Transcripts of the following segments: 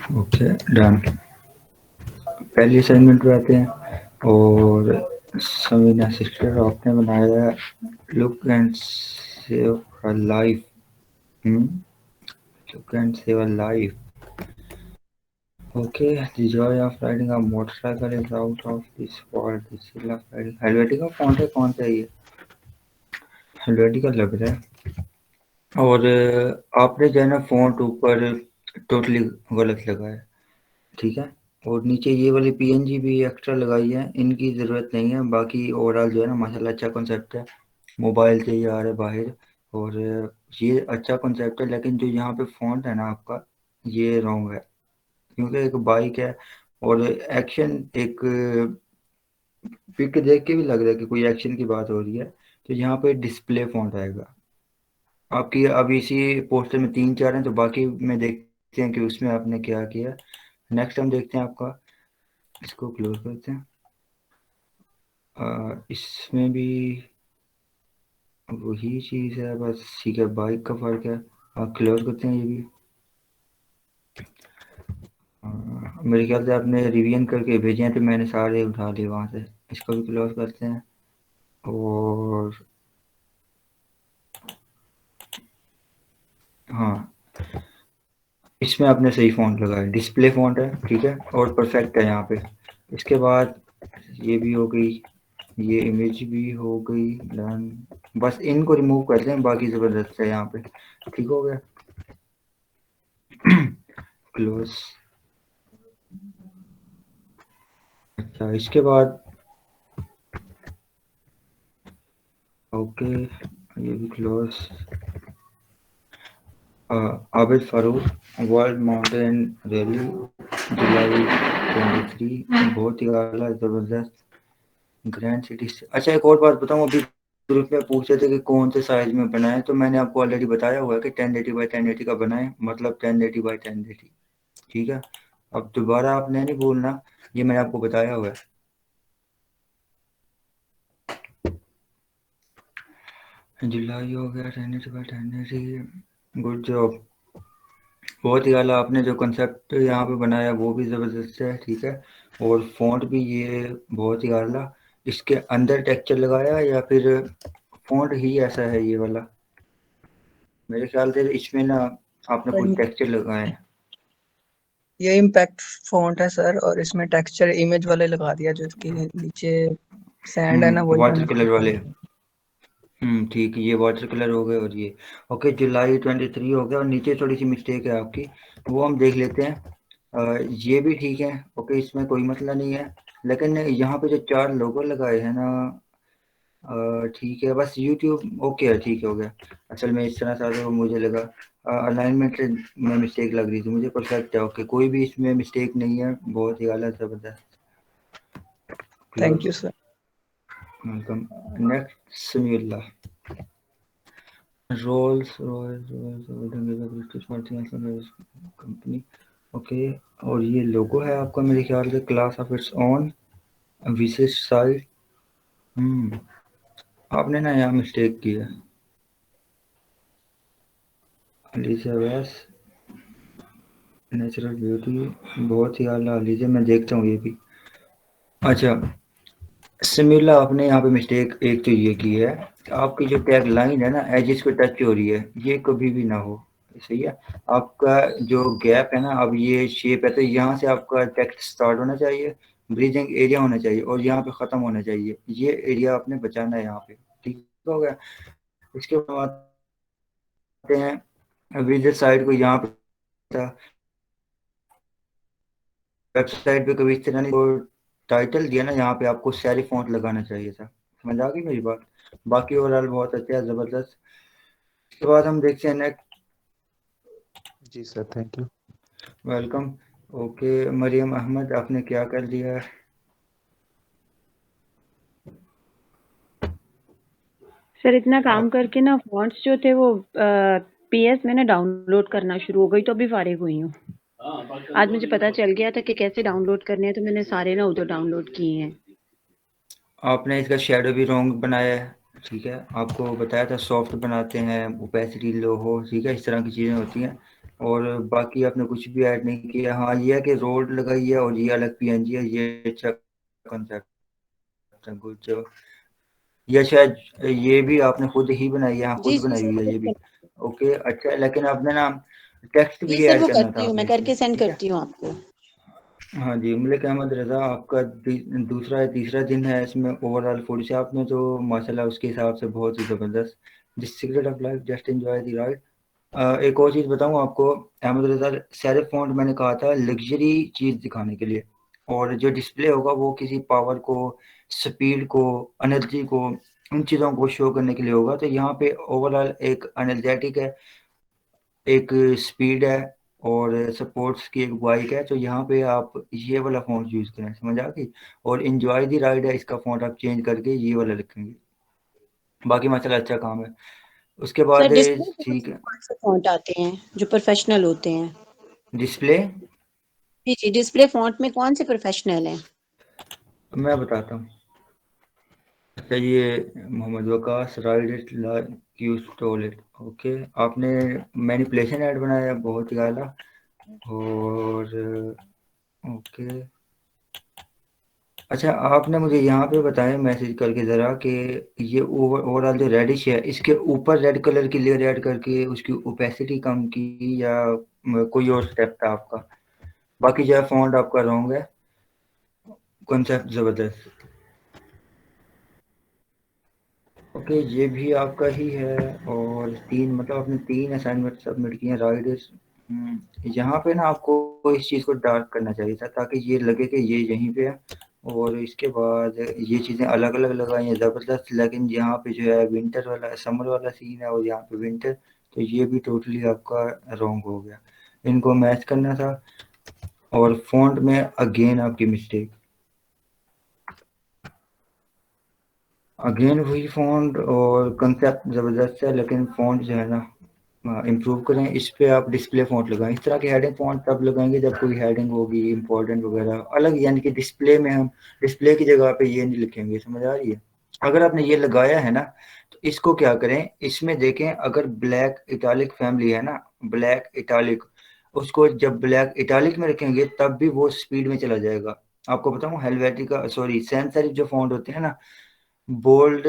Okay done. पहली assignment पे आते हैं और समीना सिस्टर आपने बनाया look and save a life. Look and save a life. Okay, the Joy of riding a motorcycle is out of this world. Helvetica font है, कौन सा है ये? हेलवेटिका लग रहा है। और आपने जो है ना फॉन्ट ऊपर टोटली गलत लगाया, ठीक है। और नीचे ये वाली पीएनजी भी एक्स्ट्रा लगाई है, इनकी ज़रूरत नहीं है। बाकी ओवरऑल जो है ना माशाल्लाह अच्छा कॉन्सेप्ट है। मोबाइल से ही आ रहा है बाहर और ये अच्छा कॉन्सेप्ट है, लेकिन जो यहाँ पे फॉन्ट है ना आपका, ये रॉन्ग है। क्योंकि एक बाइक है और एक्शन, एक पिक देख के भी लग रहा है कि कोई एक्शन की बात हो रही है। तो यहाँ पे डिस्प्ले फॉन्ट आएगा आपकी। अब इसी पोस्टर में 3-4 हैं, तो बाकी में देखते हैं कि उसमें आपने क्या किया। नेक्स्ट हम देखते हैं आपका, इसको क्लोज करते हैं। इसमें भी वही चीज़ है, बस ठीक है, बाइक का फ़र्क है। क्लोज करते हैं ये भी। मेरे ख्याल से आपने रिवीजन करके भेजे हैं, तो मैंने सारे उठा लिए वहाँ से। इसको भी क्लोज करते हैं। और हाँ, इसमें आपने सही फ़ॉन्ट लगाया, डिस्प्ले फ़ॉन्ट है, ठीक है, और परफेक्ट है यहाँ पे। इसके बाद ये भी हो गई, ये इमेज भी हो गई डन। बस इनको रिमूव करते हैं, बाकी ज़बरदस्त है यहाँ पे। ठीक हो गया। क्लोज। अच्छा, इसके बाद ओके, ये भी close. Abid Farooq world mountain rally जुलाई 23, बहुत ही आला ज़बरदस्त ग्रैंड सिटी से। अच्छा, एक और बात बताऊँ, अभी ग्रुप में पूछे थे कि कौन से साइज में बनाए, तो मैंने आपको ऑलरेडी बताया हुआ है कि 1080 बाई 1080 का बनाए, मतलब 1080 बाई 1080। ठीक है, अब दोबारा आपने नहीं बोलना, ये मैंने आपको बताया हुआ है। जुलाई हो गया 1080 बाई 1080। गुड जॉब, बहुत ही आला। आपने जो कंसेप्ट यहाँ पे बनाया वो भी ज़बरदस्त है, ठीक है। और फ़ॉन्ट भी ये बहुत ही आला। इसके अंदर टेक्सचर लगाया या फिर फ़ॉन्ट ही ऐसा है ये वाला? मेरे ख्याल से इसमें ना आपने कोई टेक्सचर लगाए हैं। ये इम्पैक्ट फॉन्ट है सर, और इसमें टेक्सचर इमेज वाले लगा दिया, जो इसके नीचे सैंड है ना, वही वाटर मैंने कलर वाले। ठीक है, ये वाटर कलर हो गए और ये ओके। जुलाई 23 हो गया और नीचे थोड़ी सी मिस्टेक है आपकी, वो हम देख लेते हैं। ये भी ठीक है, ओके, इसमें कोई मसला नहीं है। लेकिन यहाँ पे जो 4 लोगो लगाए हैं ना, ठीक है, बस यूट्यूब ओके है, ठीक हो गया। असल में इस तरह से वो मुझे लगा अलाइनमेंट में मिस्टेक लग रही थी मुझे। परफेक्ट है, ओके, कोई भी इसमें मिस्टेक नहीं है, बहुत ही आला ज़बरदस्त। Thank you sir. Welcome. Next Samiullah. Rolls company, okay. और ये लोगो है आपका, मेरे ख्याल से क्लास ऑफ इट्स ओन विशेष साइट। आपने ना यहाँ मिस्टेक की है। एलिजाबेथ नेचुरल ब्यूटी, बहुत ही आला। लीजिए मैं देखता हूँ ये भी। अच्छा, सिमिला आपने यहाँ पे मिस्टेक एक तो ये की है, आपकी जो टैग लाइन है ना एजिस पे टच हो रही है, ये कभी भी ना हो। सही है, आपका जो गैप है ना, अब ये शेप है तो यहाँ से आपका टेक्स्ट स्टार्ट होना चाहिए ब्रीजिंग एरिया होना चाहिए और यहाँ पे ख़त्म होना चाहिए, ये एरिया आपने बचाना है यहाँ पे, ठीक हो गया। इसके बाद आते हैं विजिट साइट को, यहाँ पे वेबसाइट पे कभी इस तरह नहीं, तो टाइटल दिया ना यहाँ पे आपको सारी फ़ॉन्ट लगाना चाहिए था, समझ आ गई मेरी बात। बाकी ओवरऑल बहुत अच्छा है, ज़बरदस्त। इसके बाद हम देखते हैं नेक्स्ट। जी sir, thank you. Welcome. Okay Mariam Ahmed, आपने क्या कर दिया है? सर इतना काम आप करके ना फॉन्ट्स जो थे वो पीएस में ना डाउनलोड करना शुरू हो गई, तो अभी फारिग हुई हूँ। आज मुझे पता चल गया था कि कैसे डाउनलोड करने हैं, तो मैंने सारे ना उधर डाउनलोड किए हैं। आपने इसका शेडो भी रॉन्ग बनाया है, ठीक है, आपको बताया था सॉफ्ट बनाते हैं, ओपेसिटी लो हो, ठीक है, इस तरह की चीज़ें होती हैं। और बाकी आपने कुछ भी ऐड नहीं किया। हाँ ये है कि रोड लगाई है और ये अलग पीएनजी है, ये अच्छा कॉन्सेप्ट है, गुड जॉब। या शायद ये भी आपने खुद ही बनाई है? हाँ जी खुद जी बनाई सर, हुई है खुद ये भी। कर- ओके अच्छा है, लेकिन आपने ना टेक्स्ट जी भी सर, ऐड वो करना था करती हूँ, मैं आपने करके इसमें, सेंड ठीक है। करती हूँ आपको। हाँ जी, मलिक अहमद रज़ा आपका दूसरा या तीसरा दिन है इसमें ओवरऑल फूड से, आपने तो माशाल्लाह उसके हिसाब से बहुत ही ज़बरदस्त। The secret of life, just enjoy the ride. एक और चीज़ बताऊँ आपको, अहमद रज़ा, सेरेफ फॉन्ट मैंने कहा था लग्जरी चीज़ दिखाने के लिए, और जो डिस्प्ले होगा वो किसी पावर को, स्पीड को, एनर्जी को, उन चीज़ों को शो करने के लिए होगा। तो यहाँ पे ओवरऑल एक एनर्जेटिक है, एक स्पीड है, और सपोर्ट्स की एक बाइक है। तो यहाँ पे आप ये वाला फ़ॉन्ट यूज़ करें, समझ आ गई। और इंजॉय द राइड है, इसका फ़ॉन्ट आप चेंज करके ये वाला लिखेंगे। बाकी माशाल्लाह अच्छा काम है। उसके सर बाद डिस्प्ले ठीक में है, कौन से फॉन्ट आते हैं जो प्रोफेशनल होते हैं? डिस्प्ले जी जी, डिस्प्ले फॉन्ट में कौन से प्रोफेशनल हैं? मैं बताता हूँ। अच्छा ये Mohammad Waqas, write it like you stole it. Okay, आपने मैनिपुलेशन ऐड बनाया है, बहुत ही आला। और ओके, अच्छा आपने मुझे यहाँ पे बताया मैसेज करके ज़रा कि ये ओवरऑल जो रेडिश है, इसके ऊपर रेड कलर की लेयर ऐड करके उसकी ओपेसिटी कम की, या कोई और स्टेप था आपका? बाकी जो है फॉन्ट आपका रॉन्ग है, कॉन्सेप्ट ज़बरदस्त। ओके ये भी आपका ही है। और तीन, मतलब आपने तीन असाइनमेंट सबमिट किए हैं, राइट। यहाँ पे ना आपको इस चीज़ को डार्क करना चाहिए था ताकि ये लगे कि ये यहीं पे है। और इसके बाद ये चीज़ें अलग अलग लगाई हैं ज़बरदस्त, लेकिन यहाँ पे जो है विंटर वाला, समर वाला सीन है और यहाँ पे विंटर, तो ये भी टोटली आपका रॉन्ग हो गया। इनको मैच करना था। और फॉन्ट में अगेन आपकी मिस्टेक, अगेन वही फॉन्ट, और कंसेप्ट ज़बरदस्त है लेकिन फॉन्ट जो है ना इम्प्रूव करें। इस पे आप डिस्प्ले फॉन्ट लगाएं, इस तरह के हेडिंग फॉन्ट तब लगाएंगे जब कोई हेडिंग होगी इंपॉर्टेंट वगैरह अलग, यानी कि डिस्प्ले में हम डिस्प्ले की जगह पे ये नहीं लिखेंगे, समझ आ रही है। अगर आपने ये लगाया है ना, तो इसको क्या करें, इसमें देखें अगर ब्लैक इटालिक फैमिली है ना, ब्लैक इटालिक, उसको जब ब्लैक इटालिक में रखेंगे तब भी वो स्पीड में चला जाएगा। आपको बताऊं हेलवेटिका, सॉरी, सैंस सेरिफ जो फॉन्ट होते हैं ना, बोल्ड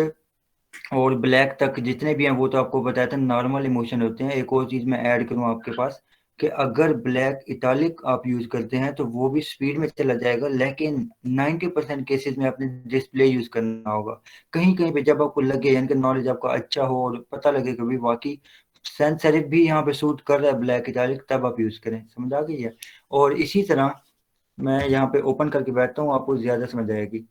और ब्लैक तक जितने भी हैं वो तो आपको बताया था नॉर्मल इमोशन होते हैं। एक और चीज़ मैं ऐड करूं आपके पास, कि अगर ब्लैक इटालिक आप यूज़ करते हैं तो वो भी स्पीड में चला जाएगा, लेकिन 90% केसेस में अपने डिस्प्ले यूज़ करना होगा। कहीं कहीं पे जब आपको लगे, यानी कि नॉलेज आपका अच्छा हो और पता लगे कि भाई वाकई सेंस सेरिफ भी यहाँ पे सूट कर रहा है ब्लैक इटालिक, तब आप यूज़ करें, समझ आ गई है। और इसी तरह मैं यहाँ पे ओपन करके बैठता हूँ, आपको ज़्यादा समझ आएगी।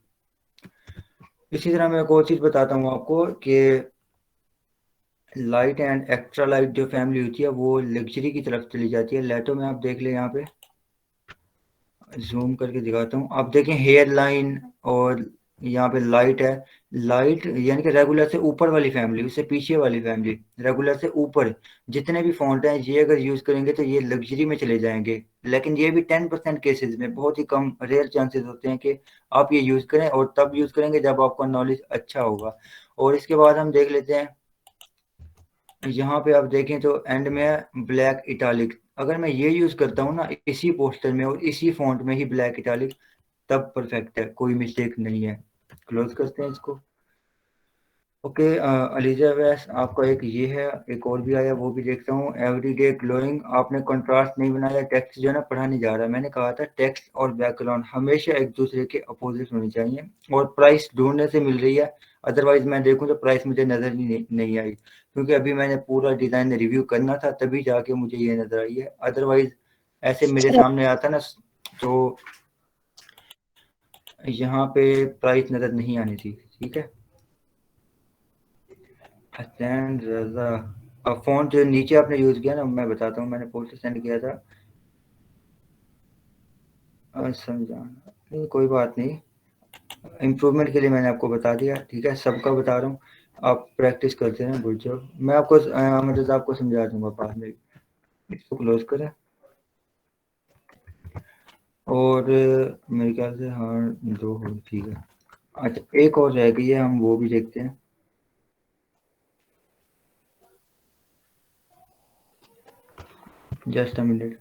इसी तरह मैं एक और चीज़ बताता हूँ आपको कि लाइट एंड एक्स्ट्रा लाइट जो फैमिली होती है वो लग्जरी की तरफ चली जाती है। लाइटों में आप देख लें, यहाँ पे जूम करके दिखाता हूँ, आप देखें हेयर लाइन, और यहाँ पे लाइट है। लाइट यानी कि रेगुलर से ऊपर वाली फैमिली, उससे पीछे वाली फैमिली, रेगुलर से ऊपर जितने भी फॉन्ट हैं ये अगर यूज़ करेंगे तो ये लग्जरी में चले जाएंगे। लेकिन ये भी 10% केसेस में, बहुत ही कम रेयर चांसेस होते हैं कि आप ये यूज़ करें, और तब यूज़ करेंगे जब आपका नॉलेज अच्छा होगा। और इसके बाद हम देख लेते हैं, यहाँ पे आप देखें तो एंड में है ब्लैक इटालिक। अगर मैं ये यूज़ करता हूँ ना इसी पोस्टर में और इसी फॉन्ट में ही ब्लैक इटालिक, तब परफेक्ट है, कोई मिस्टेक नहीं है। क्लोज करते हैं इसको। ओके अलीजा वैस, आपका एक ये है, एक और भी आया, वो भी देखता हूँ। एवरीडे ग्लोइंग, आपने कंट्रास्ट नहीं बनाया, टेक्स्ट जो है ना पढ़ा नहीं जा रहा। मैंने कहा था टेक्स्ट और बैकग्राउंड हमेशा एक दूसरे के अपोजिट होनी चाहिए, और प्राइस ढूंढने से मिल रही है, अदरवाइज मैं देखूँ तो प्राइस मुझे नजर ही नहीं आई, क्योंकि अभी मैंने पूरा डिजाइन रिव्यू करना था तभी जाके मुझे ये नजर आई है, अदरवाइज ऐसे मेरे सामने आता ना तो यहाँ पे प्राइस नजर नहीं आनी थी। ठीक है, हसनैन रजा, अब फोन जो नीचे आपने यूज किया ना, मैं बताता हूँ, मैंने पोस्ट सेंड किया था। समझा नहीं, कोई बात नहीं, इम्प्रूवमेंट के लिए मैंने आपको बता दिया। ठीक है, सबका बता रहा हूँ, आप प्रैक्टिस करते हैं, गुड जॉब। मैं आपको मतलब आपको समझा दूंगा बाद में। इसको क्लोज करें, और मेरे ख्याल से हाँ 2 हो, ठीक है। अच्छा, एक और रह गई है, हम वो भी देखते हैं। Just a minute.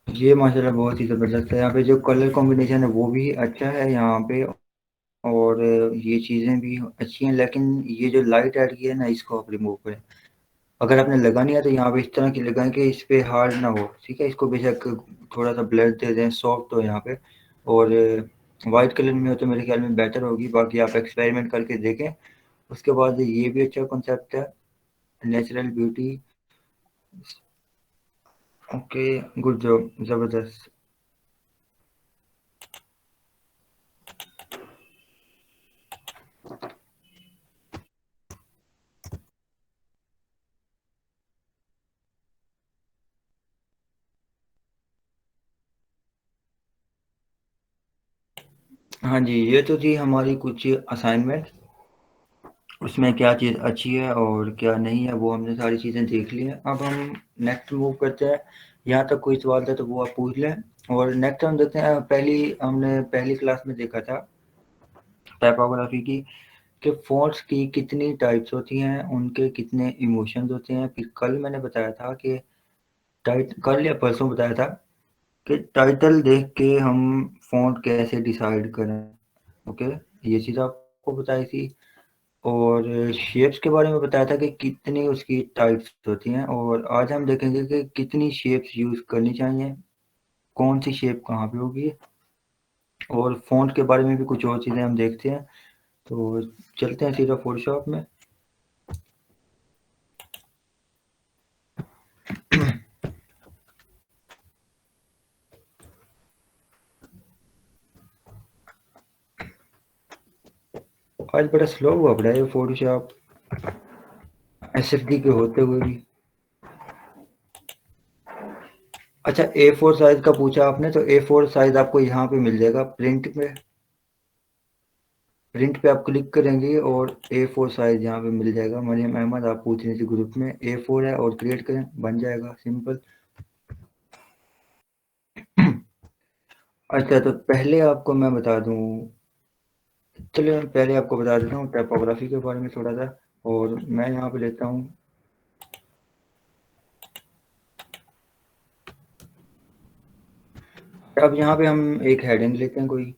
ये माशाल्लाह बहुत ही ज़बरदस्त है, यहाँ पे जो कलर कॉम्बिनेशन है वो भी अच्छा है यहाँ पे, और ये चीज़ें भी अच्छी हैं, लेकिन ये जो लाइट ऐड की है ना, इसको आप रिमूव करें। अगर आपने लगानी है तो यहाँ पे इस तरह की लगाएं कि इस पे हार्ड ना हो। ठीक है, इसको बेशक थोड़ा सा ब्लर दे दें, सॉफ्ट हो यहाँ पे, और वाइट कलर में हो तो मेरे ख्याल में बेटर होगी। बाकी आप एक्सपेरिमेंट करके देखें। उसके बाद ये भी अच्छा कॉन्सेप्ट है, natural beauty. Okay, good job, ज़बरदस्त। हाँ जी, ये तो थी हमारी कुछ असाइनमेंट, उसमें क्या चीज़ अच्छी है और क्या नहीं है वो हमने सारी चीज़ें देख ली हैं। अब हम नेक्स्ट मूव करते हैं। यहाँ तक कोई सवाल था तो वो आप पूछ लें, और नेक्स्ट हम देखते हैं। हमने पहली क्लास में देखा था टाइपोग्राफी की, कि फ़ॉन्ट्स की कितनी टाइप्स होती हैं, उनके कितने इमोशंस होते हैं। फिर कल मैंने बताया था कि कल या परसों बताया था कि टाइटल देख के हम फ़ॉन्ट कैसे डिसाइड करें। ओके, ये चीज़ आपको बताई थी, और शेप्स के बारे में बताया था कि कितनी उसकी टाइप्स होती हैं, और आज हम देखेंगे कि कितनी शेप्स यूज़ करनी चाहिए, कौन सी शेप कहाँ पे होगी, और फ़ॉन्ट के बारे में भी कुछ और चीज़ें हम देखते हैं। तो चलते हैं सीधा फोटोशॉप में। आज बड़ा स्लो हुआ पड़ा है ये फोटोशॉप, एसएसडी के होते हुए भी। अच्छा, A4 साइज का पूछा आपने, तो A4 साइज आपको यहाँ पे मिल जाएगा, प्रिंट पे आप क्लिक करेंगे और A4 साइज यहाँ पे मिल जाएगा। मरियम अहमद, आप पूछ रही थी ग्रुप में, A4 है और क्रिएट करें, बन जाएगा, सिंपल। अच्छा, तो पहले आपको मैं बता दूं, चलिए मैं पहले आपको बता देता हूँ टाइपोग्राफी के बारे में थोड़ा सा, और मैं यहाँ पे लेता हूँ। अब यहाँ पे हम एक हेडिंग लेते हैं कोई,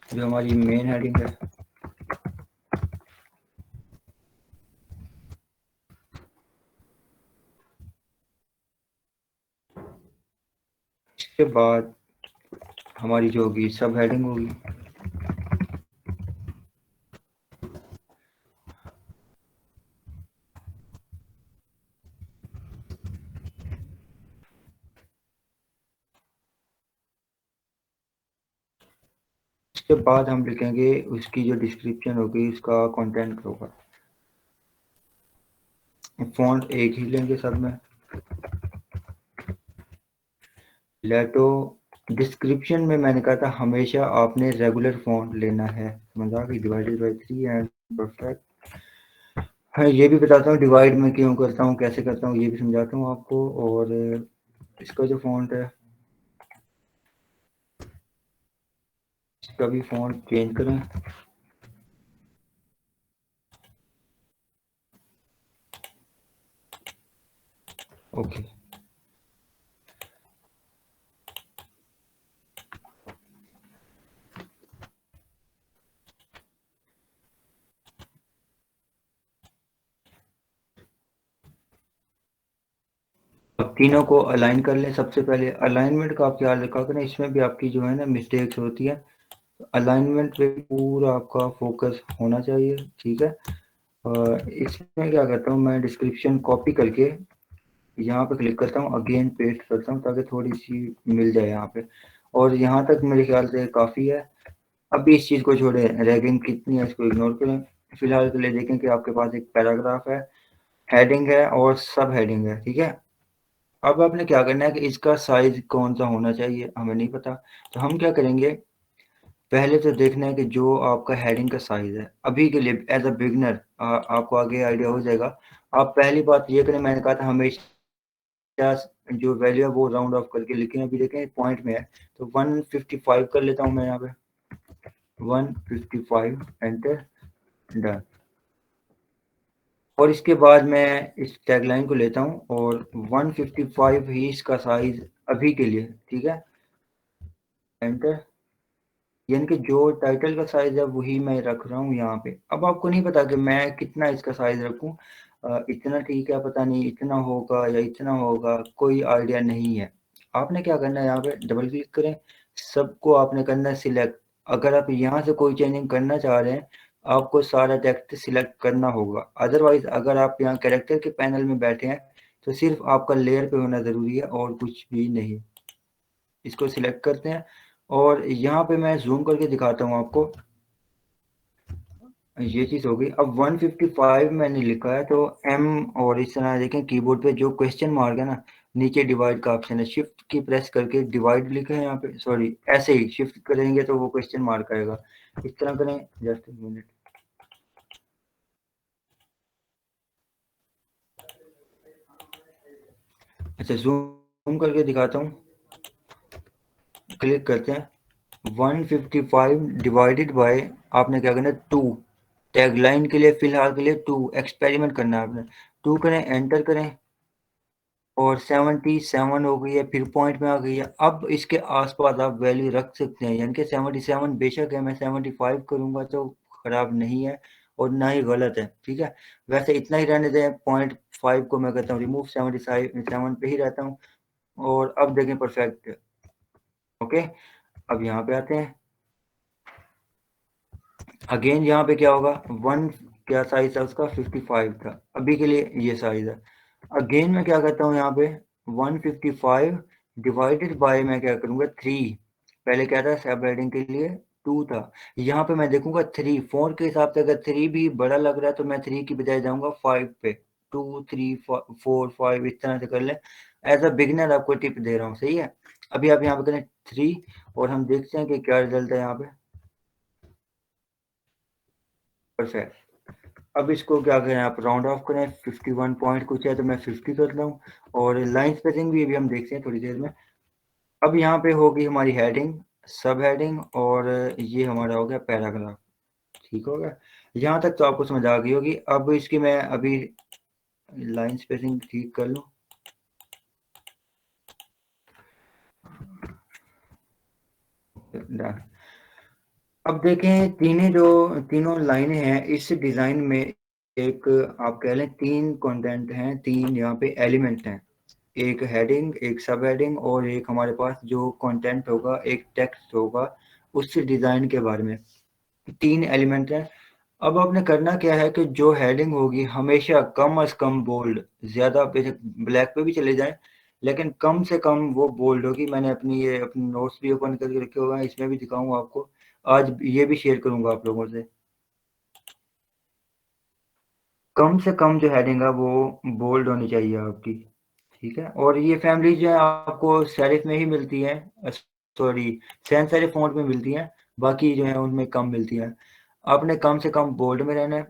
जो हमारी मेन हेडिंग है। इसके बाद हमारी जो होगी सब हेडिंग होगी। उसके बाद हम लिखेंगे उसकी जो डिस्क्रिप्शन होगी, उसका कंटेंट होगा। फॉन्ट एक ही लेंगे सब में। लेटो डिस्क्रिप्शन में मैंने कहा था हमेशा आपने रेगुलर फॉन्ट लेना है, समझा कि डिवाइडेड बाय 3 एंड परफेक्ट। हाँ, ये भी बताता हूँ डिवाइड में क्यों करता हूँ, कैसे करता हूँ, ये भी समझाता हूँ आपको। और इसका जो फॉन्ट है, इसका भी फॉन्ट चेंज करें। ओके, अब तीनों को अलाइन कर लें। सबसे पहले अलाइनमेंट का आप ख्याल रखा करें, इसमें भी आपकी जो है ना मिस्टेक्स होती है। अलाइनमेंट पे पूरा आपका फोकस होना चाहिए, ठीक है। इसमें क्या करता हूँ मैं, डिस्क्रिप्शन कॉपी करके यहाँ पे क्लिक करता हूँ, अगेन पेस्ट करता हूँ ताकि थोड़ी सी मिल जाए यहाँ पे। और यहाँ तक मेरे ख्याल से काफ़ी है। अभी इस चीज़ को छोड़े, रैगिंग कितनी है इसको इग्नोर करें। फिलहाल के लिए देखें कि आपके पास एक पैराग्राफ है, हेडिंग है और सब हेडिंग है, ठीक है। अब आपने क्या करना है कि इसका साइज कौन सा होना चाहिए, हमें नहीं पता। तो हम क्या करेंगे, पहले तो देखना है कि जो आपका हेडिंग का साइज है अभी के लिए एज अ बिगनर, आपको आगे आइडिया हो जाएगा। आप पहली बात ये करें, मैंने कहा था हमेशा जो वैल्यू है वो राउंड ऑफ करके लिखें। अभी देखें पॉइंट में है तो 155 कर लेता हूँ मैं यहाँ पे, 155 एंटर, डन। और इसके बाद मैं इस टैगलाइन को लेता हूँ और 155 ही इसका साइज अभी के लिए, ठीक है, एंटर। यानी कि जो टाइटल का साइज है वही मैं रख रहा हूँ यहाँ पे। अब आपको नहीं पता कि मैं कितना इसका साइज रखूँ, इतना ठीक है, पता नहीं इतना होगा या इतना होगा, कोई आइडिया नहीं है। आपने क्या करना है, यहाँ पे डबल क्लिक करें, सबको आपने करना है सिलेक्ट। अगर आप यहाँ से कोई चेंजिंग करना चाह रहे हैं, आपको सारा टेक्स्ट सिलेक्ट करना होगा। अदरवाइज अगर आप यहाँ कैरेक्टर के पैनल में बैठे हैं तो सिर्फ आपका लेयर पे होना ज़रूरी है और कुछ भी नहीं। इसको सिलेक्ट करते हैं और यहाँ पे मैं जूम करके दिखाता हूँ आपको। ये चीज़ हो गई। अब 155 मैंने लिखा है तो एम, और इस तरह देखें कीबोर्ड पे जो क्वेश्चन मार्क है ना, नीचे डिवाइड का ऑप्शन है, शिफ्ट की प्रेस करके डिवाइड लिखा है यहाँ पे, सॉरी ऐसे ही शिफ्ट करेंगे तो वो क्वेश्चन मार्क आएगा। इस तरह करें, जस्ट मिनट। अच्छा, जूम करके दिखाता हूँ, क्लिक करते हैं। 155 डिवाइडेड बाय, आपने क्या करना है 2, टैगलाइन के लिए फिलहाल के लिए 2, एक्सपेरिमेंट करना है आपने। 2 करें, एंटर करें और 77 हो गई है, फिर पॉइंट में आ गई है। अब इसके आसपास आप वैल्यू रख सकते हैं, यानी कि 77 बेशक है, मैं 75 करूंगा तो खराब नहीं है और ना ही गलत है, ठीक है। वैसे इतना ही रहने दें, 0.5 को मैं कहता हूँ रिमूव, 77 पे ही रहता हूँ। और अब देखें परफेक्ट, ओके। अब यहाँ पे आते हैं, अगेन यहाँ पे क्या होगा, 1 क्या साइज था उसका, 55 था, अभी के लिए ये साइज है। अगेन मैं क्या करता हूँ यहाँ पे 155 डिवाइडेड बाय, मैं क्या करूँगा 3, पहले क्या था सब हेडिंग के लिए 2 था, यहाँ पे मैं देखूंगा 3। फोर के हिसाब से अगर 3 भी बड़ा लग रहा है तो मैं 3 की बजाय जाऊंगा 5 पे, 2 3 4 5 इस तरह से कर लें। एज अ बिगिनर आपको टिप दे रहा हूँ, सही है। अभी आप यहाँ पे करें 3 और हम देखते हैं कि क्या रिजल्ट है यहाँ पे, परफेक्ट। अब इसको क्या करें, आप राउंड ऑफ करें, 51 पॉइंट कुछ है तो मैं 50 कर रहा हूँ। और लाइन स्पेसिंग भी अभी हम देखते हैं थोड़ी देर में। अब यहाँ पे होगी हमारी हेडिंग, सब हेडिंग, और ये हमारा हो गया पैराग्राफ, ठीक हो गया। यहाँ तक तो आपको समझ आ गई होगी। अब इसकी मैं अभी लाइन स्पेसिंग ठीक कर लूँ, डन। अब देखें तीनों लाइनें हैं इस डिजाइन में, एक आप कह लें 3 कंटेंट हैं, 3 यहाँ पे एलिमेंट हैं, एक हेडिंग, एक सब हेडिंग और एक हमारे पास जो कंटेंट होगा, एक टेक्स्ट होगा उस डिजाइन के बारे में। 3 एलिमेंट हैं। अब आपने करना क्या है कि जो हेडिंग होगी हमेशा कम से कम बोल्ड, ज्यादा बेशक ब्लैक पे भी चले जाएं लेकिन कम से कम वो बोल्ड होगी। मैंने अपनी नोट्स भी ओपन करके रखे हुए हैं, इसमें भी दिखाऊंगा आपको। आज ये भी शेयर करूंगा आप लोगों से। कम से कम जो हेडिंग है वो बोल्ड होनी चाहिए आपकी, ठीक है। और ये फैमिली जो है आपको सेरिफ में ही मिलती है, सॉरी सैंस सेरिफ फॉन्ट में मिलती हैं, बाकी जो है उनमें कम मिलती हैं। आपने कम से कम बोल्ड में रहना है।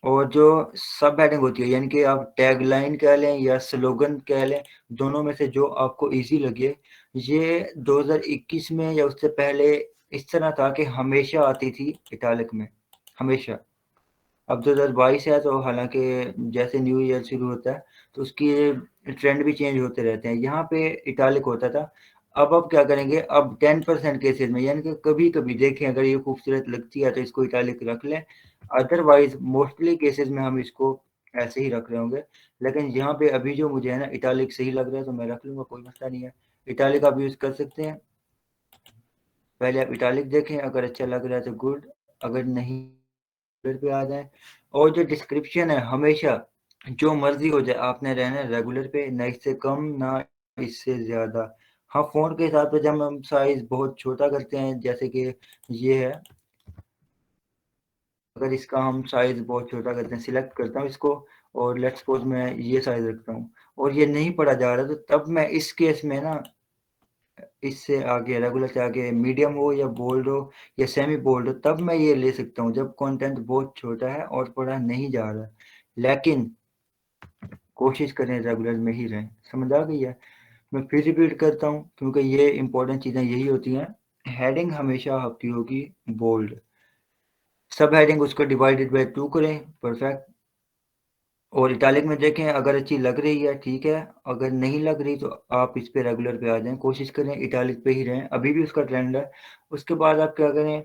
और जो सब हेडिंग होती है, यानी कि आप टैग लाइन कह लें या स्लोगन कह लें, दोनों में से जो आपको इजी लगे। ये 2021 में या उससे पहले इस तरह था कि हमेशा आती थी इटालिक में, हमेशा। अब 2022 है तो हालांकि जैसे न्यू ईयर शुरू होता है तो उसकी ट्रेंड भी चेंज होते रहते हैं। यहाँ पे इटालिक होता था। अब क्या करेंगे, अब 10% केसेस में, यानी कि कभी कभी देखें अगर ये खूबसूरत लगती है तो इसको इटालिक रख लें, अदरवाइज मोस्टली केसेस में हम इसको ऐसे ही रख रहे होंगे। लेकिन यहाँ पे अभी जो मुझे है ना इटालिक सही लग रहा है तो मैं रख लूंगा, कोई मसला नहीं है। इटालिक आप यूज कर सकते हैं। पहले आप इटालिक देखें, अगर अच्छा लग रहा है तो गुड, अगर नहीं पे आ जाए। और जो डिस्क्रिप्शन है हमेशा जो मर्जी हो जाए आपने रहना है रेगुलर पे, ना इससे कम ना इससे ज्यादा। हाँ फोन के हिसाब से जब हम साइज बहुत छोटा करते हैं, जैसे कि ये है, अगर इसका हम साइज बहुत छोटा करते हैं, सिलेक्ट करता हूँ इसको और लेट्स सपोज मैं ये साइज रखता हूँ और ये नहीं पढ़ा जा रहा, तो तब मैं इस केस में ना इससे आगे रेगुलर से आगे मीडियम हो या बोल्ड हो या सेमी बोल्ड हो, तब मैं ये ले सकता हूँ जब कंटेंट बहुत छोटा है और पढ़ा नहीं जा रहा। लेकिन कोशिश करें रेगुलर में ही रहें। समझ आ गई है? मैं फिर रिपीट करता हूँ क्योंकि ये इंपॉर्टेंट चीज़ें यही होती हैं। हेडिंग हमेशा आपकी होगी बोल्ड। सब हेडिंग उसको डिवाइडेड बाय 2 करें, परफेक्ट। और इटालिक में देखें, अगर अच्छी लग रही है ठीक है, अगर नहीं लग रही तो आप इस पे रेगुलर पे आ जाएं। कोशिश करें इटालिक पे ही रहें, अभी भी उसका ट्रेंड है। उसके बाद आप क्या करें,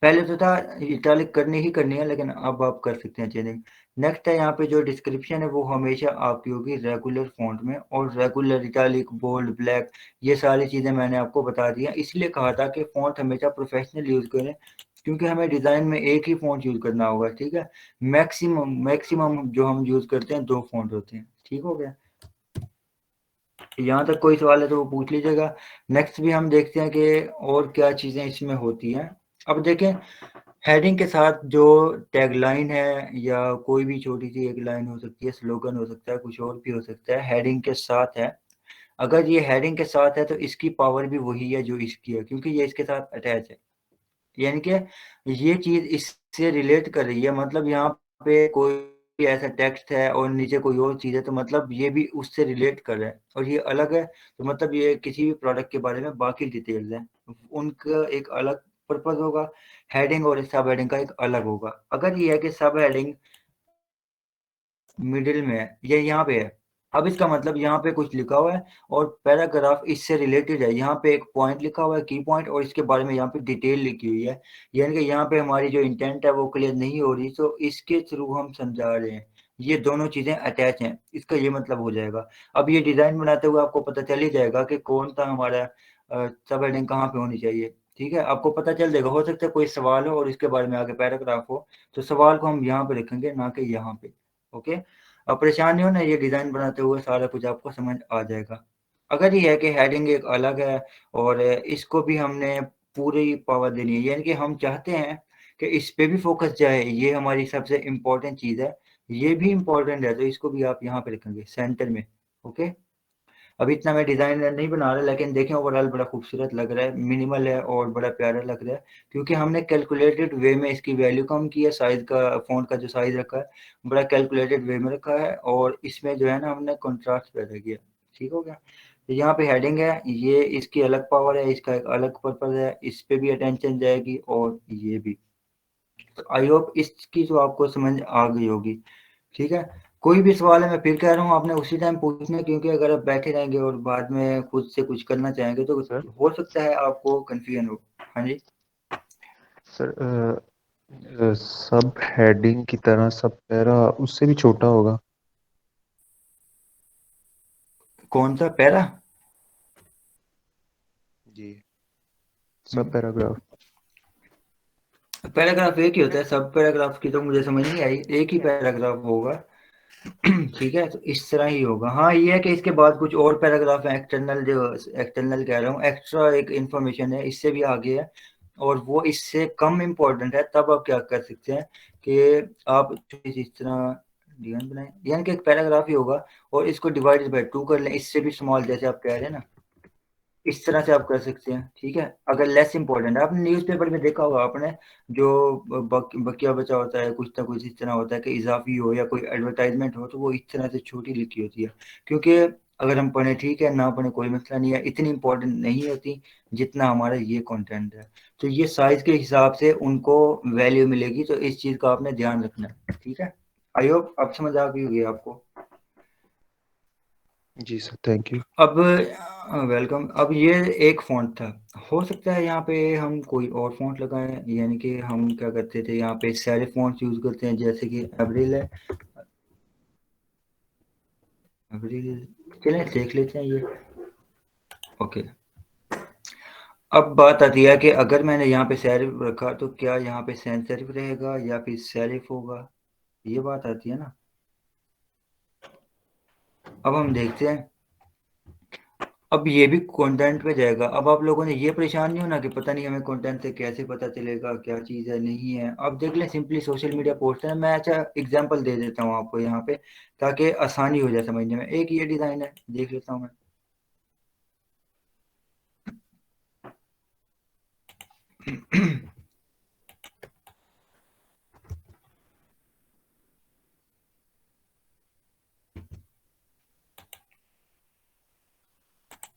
पहले तो था इटालिक करनी ही करनी है, लेकिन अब आप कर सकते हैं चेंजिंग। नेक्स्ट है यहाँ पे जो डिस्क्रिप्शन है वो हमेशा आपकी होगी रेगुलर फॉन्ट में, और रेगुलर इटालिक बोल्ड ब्लैक ये सारी चीज़ें मैंने आपको बता दी हैं। इसलिए कहा था कि फ़ॉन्ट हमेशा प्रोफेशनल यूज़ करें, क्योंकि हमें डिज़ाइन में एक ही फ़ॉन्ट यूज़ करना होगा, ठीक है। मैक्सिमम जो हम यूज़ करते हैं 2 फ़ॉन्ट होते हैं, ठीक हो गया। यहाँ तक कोई सवाल है तो वो पूछ लीजिएगा। नेक्स्ट भी हम देखते हैं कि और क्या चीज़ें इसमें होती हैं। अब देखें हेडिंग के साथ जो टैगलाइन है या कोई भी छोटी सी एक लाइन हो सकती है, स्लोगन हो सकता है, कुछ और भी हो सकता है, हेडिंग के साथ है। अगर ये हेडिंग के साथ है तो इसकी पावर भी वही है जो इसकी है, क्योंकि ये इसके साथ अटैच है। यानी कि ये चीज़ इससे रिलेट कर रही है, मतलब यहाँ पे कोई ऐसा टेक्स्ट है और नीचे कोई और चीज़ है तो मतलब ये भी उससे रिलेट कर रहा है, और ये अलग है तो मतलब ये किसी भी प्रोडक्ट के बारे में बाकी डिटेल्स हैं, उनका एक अलग पर्पज होगा। हेडिंग और सब हेडिंग का एक अलग होगा। अगर ये है कि सब हेडिंग मिडिल में है, ये यहाँ पे है, अब इसका मतलब यहाँ पे कुछ लिखा हुआ है और पैराग्राफ इससे रिलेटेड है। यहाँ पे एक पॉइंट लिखा हुआ है, की पॉइंट, और इसके बारे में यहाँ पे डिटेल लिखी हुई है। यानी कि यहाँ पे हमारी जो इंटेंट है वो क्लियर नहीं हो रही, तो इसके थ्रू हम समझा रहे हैं। ये दोनों चीजें अटैच हैं, इसका ये मतलब हो जाएगा। अब ये डिजाइन बनाते हुए आपको पता चल ही जाएगा कि कौन सा हमारा सब हेडिंग कहाँ पे होनी चाहिए, ठीक है। आपको पता चल जाएगा। हो सकता है कोई सवाल हो और इसके बारे में आगे पैराग्राफ हो, तो सवाल को हम यहाँ पे रखेंगे ना कि यहाँ पे, ओके। अब परेशान नहीं होना, ये डिज़ाइन बनाते हुए सारा कुछ आपको समझ आ जाएगा। अगर ये है कि हेडिंग एक अलग है और इसको भी हमने पूरी पावर देनी है, यानी कि हम चाहते हैं कि इस पे भी फोकस जाए, ये हमारी सबसे इम्पोर्टेंट चीज़ है, ये भी इम्पोर्टेंट है, तो इसको भी आप यहाँ पे रखेंगे सेंटर में, ओके। अभी इतना मैं डिज़ाइन नहीं बना रहा, लेकिन देखें ओवरऑल बड़ा खूबसूरत लग रहा है, मिनिमल है और बड़ा प्यारा लग रहा है, क्योंकि हमने कैलकुलेटेड वे में इसकी वैल्यू कम की है। साइज़ का, फ़ॉन्ट का जो साइज़ रखा है बड़ा कैलकुलेटेड वे में रखा है, और इसमें जो है ना हमने कंट्रास्ट पैदा किया, ठीक हो गया। तो यहाँ पे हेडिंग है, ये इसकी अलग पावर है, इसका एक अलग पर्पज़ है, इस पे भी अटेंशन जाएगी और ये भी। तो आई होप इसकी जो आपको समझ आ गई होगी, ठीक है। कोई भी सवाल है मैं फिर कह रहा हूँ आपने उसी टाइम पूछना है, क्योंकि अगर आप बैठे रहेंगे और बाद में खुद से कुछ करना चाहेंगे तो सर हो सकता है आपको कंफ्यूजन हो। हाँ जी सर सब हेडिंग की तरह सब पैरा उससे भी छोटा होगा? कौन सा पैरा? जी, सब पैराग्राफ। पैराग्राफ एक ही होता है, सब पैराग्राफ की तो मुझे समझ नहीं आई, एक ही पैराग्राफ होगा। ठीक है, तो इस तरह ही होगा। हाँ ये है कि इसके बाद कुछ और पैराग्राफ है एक्सटर्नल, जो एक्सटर्नल कह रहा हूँ, एक्स्ट्रा एक इन्फॉर्मेशन है, इससे भी आगे है, और वो इससे कम इम्पोर्टेंट है, तब आप क्या कर सकते हैं कि आप इस तरह डिजाइन बनाए, यानी कि एक पैराग्राफ ही होगा और इसको डिवाइडेड बाय 2 कर लें, इससे भी स्मॉल, जैसे आप कह रहे हैं ना, इस तरह से आप कर सकते हैं। ठीक है, अगर लेस इंपॉर्टेंट है, आपने न्यूज़पेपर में देखा होगा आपने, जो बकिया बचा होता है कुछ ना कुछ इस तरह होता है कि इजाफी हो या कोई एडवर्टाइजमेंट हो, तो वो इस तरह से छोटी लिखी होती है, क्योंकि अगर हम पढ़ें ठीक है, ना पढ़ें कोई मसला नहीं है, इतनी इंपॉर्टेंट नहीं होती जितना हमारा ये कंटेंट है। तो ये साइज के हिसाब से उनको वैल्यू मिलेगी, तो इस चीज़ का आपने ध्यान रखना है। ठीक है, आई होप अब समझ आ गई होगी आपको। जी सर, थैंक यू। अब वेलकम। अब ये एक फ़ॉन्ट था, हो सकता है यहाँ पे हम कोई और फ़ॉन्ट लगाएं, यानी कि हम क्या करते थे यहाँ पे सारे फ़ॉन्ट्स यूज़ करते हैं, जैसे कि एब्रिल है, एब्रिल, चलें देख लेते हैं ये। ओके, अब बात आती है कि अगर मैंने यहाँ पे सेरिफ रखा तो क्या यहाँ पे सैन सेरिफ रहेगा या फिर सेरिफ होगा, ये बात आती है ना। अब हम देखते हैं, अब ये भी कंटेंट पे जाएगा। अब आप लोगों ने ये परेशान नहीं होना कि पता नहीं हमें कंटेंट से कैसे पता चलेगा क्या चीज़ है नहीं है। अब देख लें, सिंपली सोशल मीडिया पोस्ट है। मैं अच्छा एग्जांपल दे देता हूँ आपको यहाँ पे, ताकि आसानी हो जाए समझने में। एक ये डिज़ाइन है, देख लेता हूँ मैं।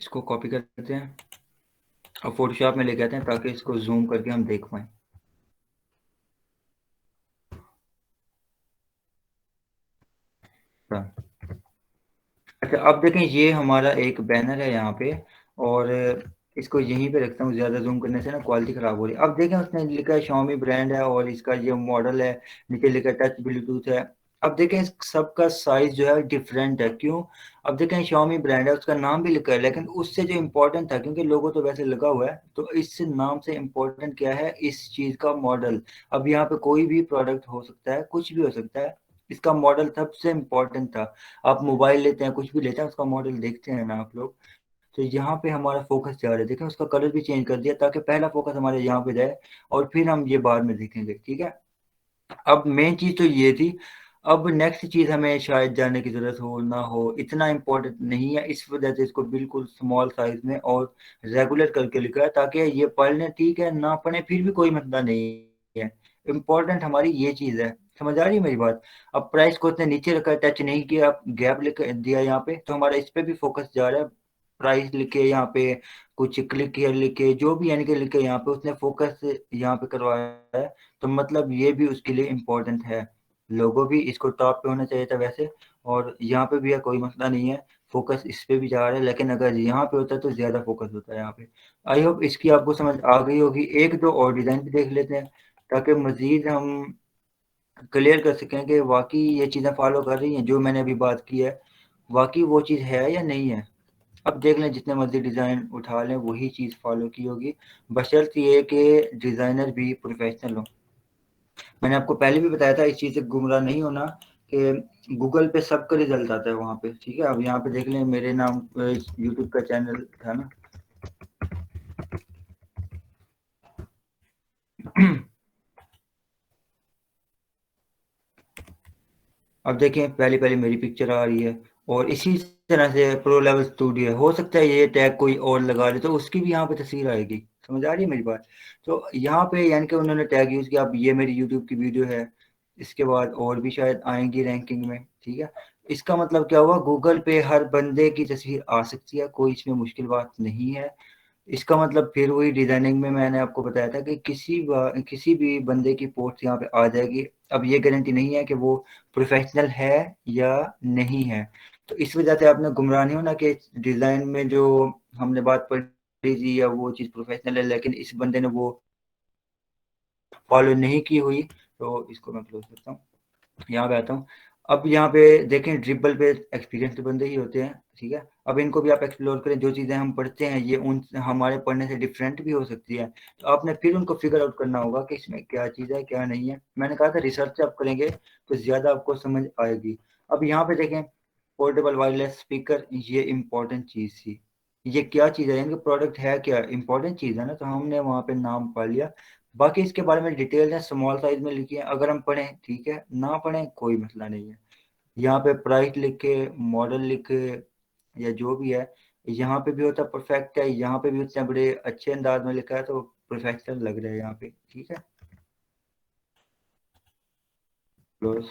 इसको कॉपी करते हैं और फोटोशॉप में लेके आते हैं, ताकि इसको जूम करके हम देख पाएँ। अच्छा, अब देखें, ये हमारा एक बैनर है यहाँ पे, और इसको यहीं पे रखता हूँ, ज़्यादा जूम करने से ना क्वालिटी ख़राब हो रही है। अब देखें, उसने लिखा है Xiaomi ब्रांड है और इसका ये मॉडल है, नीचे लिखा है टच ब्लूटूथ है। अब देखें, इस सबका साइज जो है डिफरेंट है, क्यों? अब देखें, Xiaomi ब्रांड है, उसका नाम भी लिखा है, लेकिन उससे जो इम्पोर्टेंट था, क्योंकि लोगो तो वैसे लगा हुआ है, तो इस नाम से इम्पोर्टेंट क्या है, इस चीज़ का मॉडल। अब यहाँ पे कोई भी प्रोडक्ट हो सकता है, कुछ भी हो सकता है, इसका मॉडल सबसे इम्पोर्टेंट था। आप मोबाइल लेते हैं, कुछ भी लेते हैं, उसका मॉडल देखते हैं ना आप लोग, तो यहाँ पे हमारा फोकस जा रहा है। देखें, उसका कलर भी चेंज कर दिया, ताकि पहला फोकस हमारे यहाँ पे जाए, और फिर हम ये बाद में देखेंगे। ठीक है, अब मेन चीज़ तो ये थी। अब नेक्स्ट चीज़ हमें शायद जानने की ज़रूरत हो ना हो, इतना इम्पोर्टेंट नहीं है, इस वजह से इसको बिल्कुल स्मॉल साइज में और रेगुलर करके लिखा है, ताकि ये पढ़ लें, ठीक है, ना पढ़ें फिर भी कोई मसला नहीं है। इम्पोर्टेंट हमारी ये चीज़ है, समझ आ रही है मेरी बात? अब प्राइस को इतने नीचे रखा है, टच नहीं किया, अब गैप लिख दिया यहाँ पे, तो हमारा इस पे भी फोकस जा रहा है। प्राइस लिखे यहाँ पे, कुछ क्लिक हियर लिखे, जो भी यानी कि लिखे यहाँ पे, उसने फोकस यहाँ पे करवाया है, तो मतलब ये भी उसके लिए इम्पोर्टेंट है। लोगो भी इसको टॉप पे होना चाहिए था वैसे, और यहाँ पे भी है, कोई मसला नहीं है, फोकस इस पे भी जा रहा है, लेकिन अगर यहाँ पे होता है तो ज़्यादा फोकस होता है यहाँ पे। आई होप इसकी आपको समझ आ गई होगी। एक दो और डिज़ाइन भी देख लेते हैं, ताकि मज़ीद हम क्लियर कर सकें कि वाकई ये चीज़ें फॉलो कर रही हैं, जो मैंने अभी बात की है, वाकई वो चीज़ है या नहीं है। अब देख लें, जितने मर्जी डिज़ाइन उठा लें, वही चीज़ फॉलो की होगी, बशर्ते ये कि डिज़ाइनर भी प्रोफेशनल हो। मैंने आपको पहले भी बताया था, इस चीज़ से गुमराह नहीं होना, कि गूगल पे सबका रिजल्ट आता है वहाँ पे। ठीक है, अब यहाँ पे देख लें, मेरे नाम यूट्यूब का चैनल था ना, अब देखें, पहले पहले मेरी पिक्चर आ रही है, और इसी तरह से प्रो लेवल स्टूडियो है, हो सकता है ये टैग कोई और लगा दे तो उसकी भी यहाँ पे तस्वीर आएगी। समझ आ रही है मेरी बात? तो यहाँ पे यानी कि उन्होंने टैग यूज़ किया। अब ये मेरी यूट्यूब की वीडियो है, इसके बाद और भी शायद आएंगी रैंकिंग में। ठीक है, इसका मतलब क्या हुआ, गूगल पे हर बंदे की तस्वीर आ सकती है, कोई इसमें मुश्किल बात नहीं है। इसका मतलब फिर वही डिजाइनिंग में मैंने आपको बताया था कि किसी भी बंदे की पोस्ट यहाँ पे आ जाएगी। अब ये गारंटी नहीं है कि वो प्रोफेशनल है या नहीं है, तो इस वजह से आपने गुमराह नहीं होना कि डिज़ाइन में जो हमने बात पढ़ी थी, या वो चीज़ प्रोफेशनल है, लेकिन इस बंदे ने वो फॉलो नहीं की हुई। तो इसको मैं क्लोज करता हूँ, यहाँ पे आता हूँ। अब यहाँ पे देखें, ड्रिबल पे एक्सपीरियंस्ड बंदे ही होते हैं। ठीक है, अब इनको भी आप एक्सप्लोर करें, जो चीज़ें हम पढ़ते हैं ये उन हमारे पढ़ने से डिफरेंट भी हो सकती है, तो आपने फिर उनको फिगर आउट करना होगा कि इसमें क्या चीज़ है क्या नहीं है। मैंने कहा था रिसर्च आप करेंगे तो ज़्यादा आपको समझ आएगी। अब यहाँ पे देखें, पोर्टेबल वायरलेस स्पीकर, ये इम्पोर्टेंट चीज़ थी। ये क्या चीज़ है, इनका प्रोडक्ट है क्या, इंपॉर्टेंट चीज़ है ना, तो हमने वहाँ पे नाम पढ़ लिया। बाकी इसके बारे में डिटेल है, स्मॉल साइज में लिखी है, अगर हम पढ़ें ठीक है, ना पढ़ें कोई मसला नहीं है। यहाँ पे प्राइस लिखे, मॉडल लिखे, या जो भी है, यहाँ पे भी होता है परफेक्ट है, यहाँ पे भी उतने बड़े अच्छे अंदाज में लिखा है, तो प्रोफेशनल लग रहा है यहाँ पे, ठीक है। क्लोज,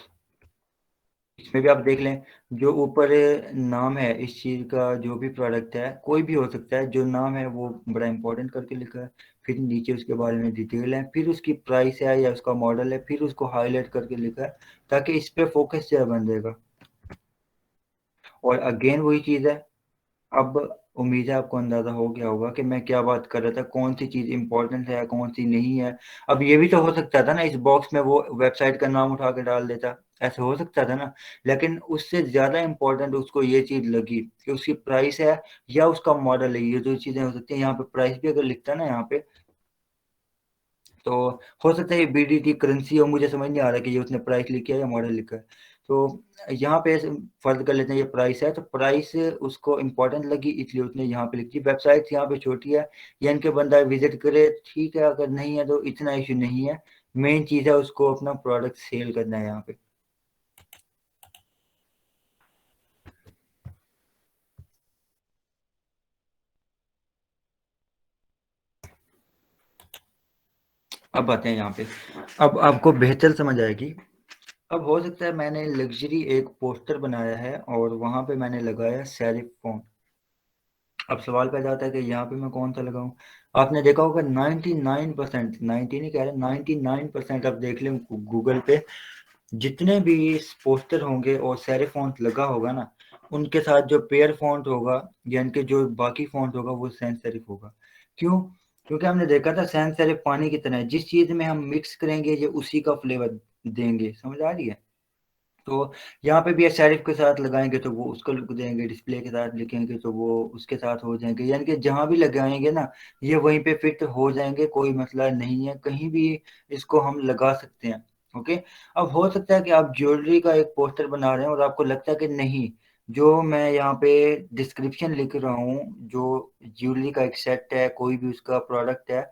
इसमें भी आप देख लें, जो ऊपर नाम है इस चीज़ का, जो भी प्रोडक्ट है कोई भी हो सकता है, जो नाम है वो बड़ा इंपॉर्टेंट करके लिखा है, फिर नीचे उसके बारे में डिटेल है, फिर उसकी प्राइस है या उसका मॉडल है, फिर उसको हाईलाइट करके लिखा है, ताकि इस पे फोकस जो है बन जाएगा। और अगेन वही चीज़ है, अब उम्मीद है आपको अंदाजा हो गया होगा कि मैं क्या बात कर रहा था, कौन सी चीज़ इंपॉर्टेंट है कौन सी नहीं है। अब ये भी तो हो सकता था ना, इस बॉक्स में वो वेबसाइट का नाम उठा के डाल देता, ऐसे हो सकता था ना, लेकिन उससे ज़्यादा इंपॉर्टेंट उसको ये चीज़ लगी कि उसकी प्राइस है या उसका मॉडल है, ये दो चीज़ें हो सकती हैं। यहाँ पे प्राइस भी अगर लिखता है ना यहाँ पे, तो हो सकता है ये बीडीटी करेंसी हो, मुझे समझ नहीं आ रहा कि ये उसने प्राइस लिखा है या मॉडल लिखा है। तो यहाँ पे फर्ज कर लेते हैं ये प्राइस है, तो प्राइस उसको इम्पोर्टेंट लगी इसलिए उसने यहाँ पे लिखी। वेबसाइट यहाँ पे छोटी है, यानी कि बंदा विजिट करे ठीक है, अगर नहीं है तो इतना इशू नहीं है। मेन चीज़ है उसको अपना प्रोडक्ट सेल करना है यहाँ पे। अब आते हैं यहाँ पे, अब आपको बेहतर समझ आएगी। अब हो सकता है मैंने लग्जरी एक पोस्टर बनाया है और वहां पे मैंने लगाया सेरिफ फॉन्ट। अब सवाल पैदा होता है कि यहाँ पे मैं कौन सा लगाऊं। आपने देखा होगा 99%, 90 नहीं कह रहे, 99% आप देख लें गूगल पे, जितने भी पोस्टर होंगे और सेरिफ फॉन्ट लगा होगा ना, उनके साथ जो पेयर फॉन्ट होगा, यानी कि जो बाकी फॉन्ट होगा वो सैंस सेरिफ होगा। क्यों? क्योंकि हमने देखा था सैंस सेरिफ पानी की तरह है, जिस चीज में हम मिक्स करेंगे ये उसी का फ्लेवर देंगे, समझ आ रही है। तो यहाँ पे भी ये सेरिफ के साथ लगाएंगे तो वो उसका लुक देंगे, डिस्प्ले के साथ लिखेंगे तो वो उसके साथ हो जाएंगे, यानी कि जहाँ भी लगाएंगे ना ये वहीं पे फिट हो जाएंगे, कोई मसला नहीं है, कहीं भी इसको हम लगा सकते हैं। ओके। अब हो सकता है कि आप ज्वेलरी का एक पोस्टर बना रहे हैं और आपको लगता है कि नहीं, जो मैं यहाँ पे डिस्क्रिप्शन लिख रहा हूँ, जो ज्वेलरी का एक सेट है, कोई भी उसका प्रोडक्ट है,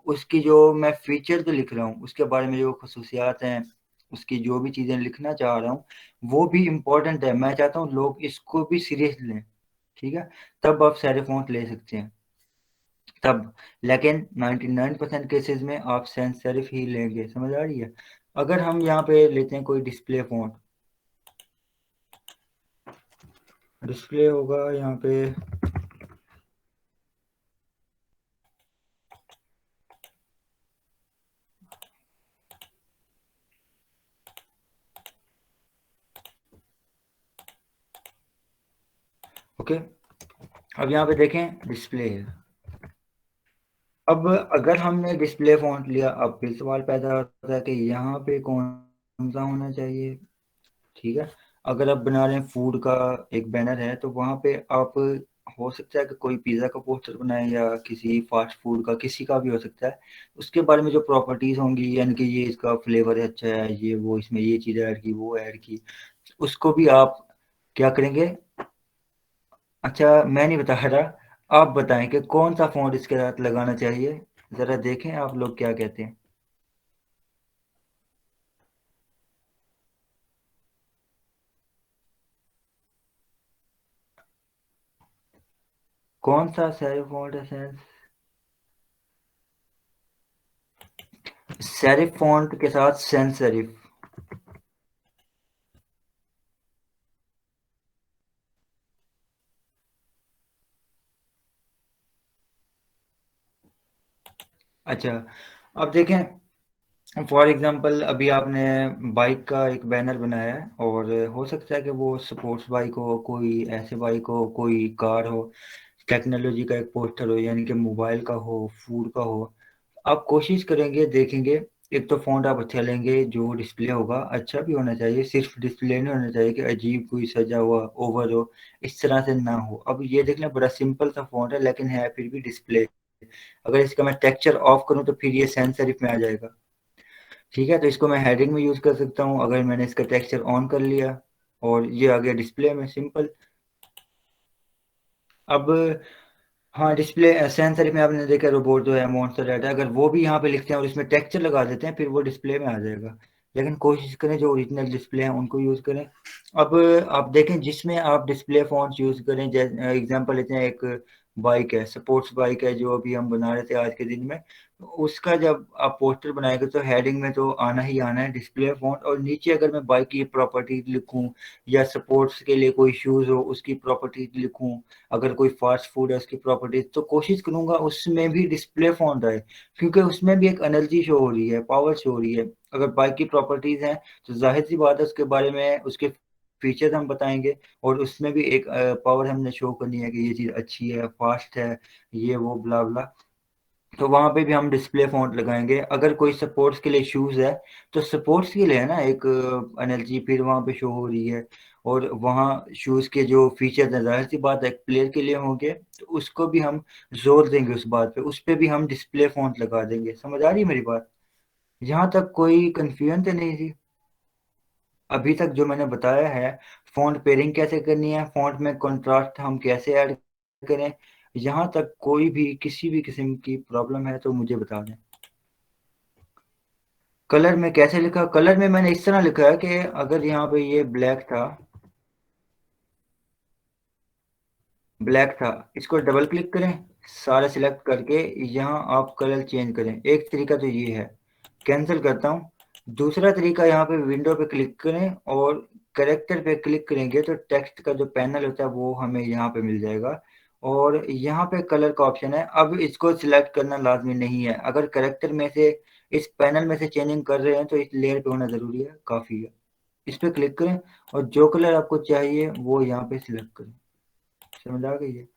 उसकी जो मैं फीचर तो लिख रहा हूँ, उसके बारे में जो खसूसियात हैं, उसकी जो भी चीज़ें लिखना चाह रहा हूँ वो भी इम्पोर्टेंट है, मैं चाहता हूँ लोग इसको भी सीरियस लें, ठीक है, तब आप सारे फ़ॉन्ट ले सकते हैं तब। लेकिन 99% केसेस में आप सैंस सेरिफ ही लेंगे, समझ आ रही है। अगर हम यहाँ पे लेते हैं कोई डिस्प्ले फ़ॉन्ट, डिस्प्ले होगा यहाँ पे, ओके। अब यहाँ पे देखें डिस्प्ले है। अब अगर हमने डिस्प्ले फ़ॉन्ट लिया, अब फिर सवाल पैदा होता है कि यहाँ पे कौन सा होना चाहिए, ठीक है। अगर आप बना रहे हैं फूड का एक बैनर है, तो वहां पे आप, हो सकता है कि कोई पिज़्ज़ा का पोस्टर बनाए या किसी फास्ट फूड का, किसी का भी हो सकता है। उसके बारे में जो प्रॉपर्टीज होंगी, यानी कि ये इसका फ्लेवर है अच्छा है, ये वो इसमें ये चीज़ ऐड की वो ऐड की, उसको भी आप क्या करेंगे। अच्छा मैं नहीं बता रहा, आप बताएं कि कौन सा फॉन्ट इसके साथ लगाना चाहिए, ज़रा देखें आप लोग क्या कहते हैं। कौन सा सेरिफ फॉन्ट है, सेरिफ फॉन्ट के साथ सेंस सेरिफ। अच्छा अब देखें, फॉर एग्जांपल अभी आपने बाइक का एक बैनर बनाया है, और हो सकता है कि वो स्पोर्ट्स बाइक हो, कोई ऐसे बाइक हो, कोई कार हो, टेक्नोलॉजी का एक पोस्टर हो, यानी कि मोबाइल का हो, फूड का हो। आप कोशिश करेंगे, देखेंगे, एक तो फ़ॉन्ट आप अच्छा लेंगे, जो डिस्प्ले होगा अच्छा भी होना चाहिए, सिर्फ डिस्प्ले नहीं होना चाहिए कि अजीब कोई सजा हुआ ओवर हो, इस तरह से ना हो। अब ये देख लें बड़ा सिंपल सा फ़ॉन्ट है लेकिन है फिर भी डिस्प्ले। अगर इसका मैं टेक्सचर ऑफ करूं तो फिर ये सैंस सेरिफ में आ जाएगा, ठीक है। तो इसको मैं हेडिंग में यूज़ कर सकता हूँ अगर मैंने इसका टेक्सचर ऑन कर लिया, और ये आ गया डिस्प्ले में, सिंपल। अब हाँ डिस्प्ले सेंसर में आपने देखा रोबोट जो है मॉन्स्टर रहता है, अगर वो भी यहाँ पे लिखते हैं और इसमें टेक्सचर लगा देते हैं फिर वो डिस्प्ले में आ जाएगा। लेकिन कोशिश करें जो ओरिजिनल डिस्प्ले हैं उनको यूज़ करें। अब आप देखें जिसमें आप डिस्प्ले फ़ॉन्ट यूज़ करें, जैसे एग्जांपल लेते हैं एक बाइक है, स्पोर्ट्स बाइक है जो अभी हम बना रहे थे आज के दिन में, तो उसका जब आप पोस्टर बनाएंगे तो हेडिंग में तो आना ही आना है डिस्प्ले फ़ॉन्ट, और नीचे अगर मैं बाइक की प्रॉपर्टी लिखूँ या स्पोर्ट्स के लिए कोई शूज़ हो उसकी प्रॉपर्टी लिखूँ, अगर कोई फास्ट फूड है उसकी प्रॉपर्टीज, तो कोशिश करूंगा उसमें भी डिस्प्ले फ़ॉन्ट आए, क्योंकि उसमें भी एक एनर्जी शो हो रही है, पावर शो हो रही है। अगर बाइक की प्रॉपर्टीज हैं तो जाहिर सी बात है उसके बारे में उसके फीचर्स हम बताएंगे, और उसमें भी एक पावर हमने शो करनी है कि ये चीज़ अच्छी है, फास्ट है, ये वो ब्ला ब्ला। तो वहाँ पे भी हम डिस्प्ले फ़ॉन्ट लगाएंगे। अगर कोई स्पोर्ट्स के लिए शूज़ है तो स्पोर्ट्स के लिए है ना एक एनर्जी फिर वहाँ पे शो हो रही है, और वहाँ शूज़ के जो फीचर्स हैं जाहिर सी बात है एक प्लेयर के लिए होंगे, तो उसको भी हम जोर देंगे उस बात पे, उस पे भी हम डिस्प्ले फ़ॉन्ट लगा देंगे। समझ आ रही है मेरी बात? यहाँ तक कोई कंफ्यूजन तो नहीं थी अभी तक जो मैंने बताया है? फ़ॉन्ट पेयरिंग कैसे करनी है, फ़ॉन्ट में कंट्रास्ट हम कैसे ऐड करें, यहाँ तक कोई भी किसी भी किस्म की प्रॉब्लम है तो मुझे बता दें। कलर में कैसे लिखा? कलर में मैंने इस तरह लिखा है कि अगर यहाँ पे ये ब्लैक था, इसको डबल क्लिक करें, सारा सिलेक्ट करके यहाँ आप कलर चेंज करें। एक तरीका तो ये है, कैंसिल करता हूँ। दूसरा तरीका, यहाँ पे विंडो पे क्लिक करें और करेक्टर पे क्लिक करेंगे तो टेक्स्ट का जो पैनल होता है वो हमें यहाँ पे मिल जाएगा, और यहाँ पे कलर का ऑप्शन है। अब इसको सिलेक्ट करना लाजमी नहीं है, अगर करेक्टर में से इस पैनल में से चेंजिंग कर रहे हैं तो इस लेयर पे होना ज़रूरी है, काफ़ी है। इस पे क्लिक करें और जो कलर आपको चाहिए वो यहाँ पे सिलेक्ट करें। समझ आ गई है?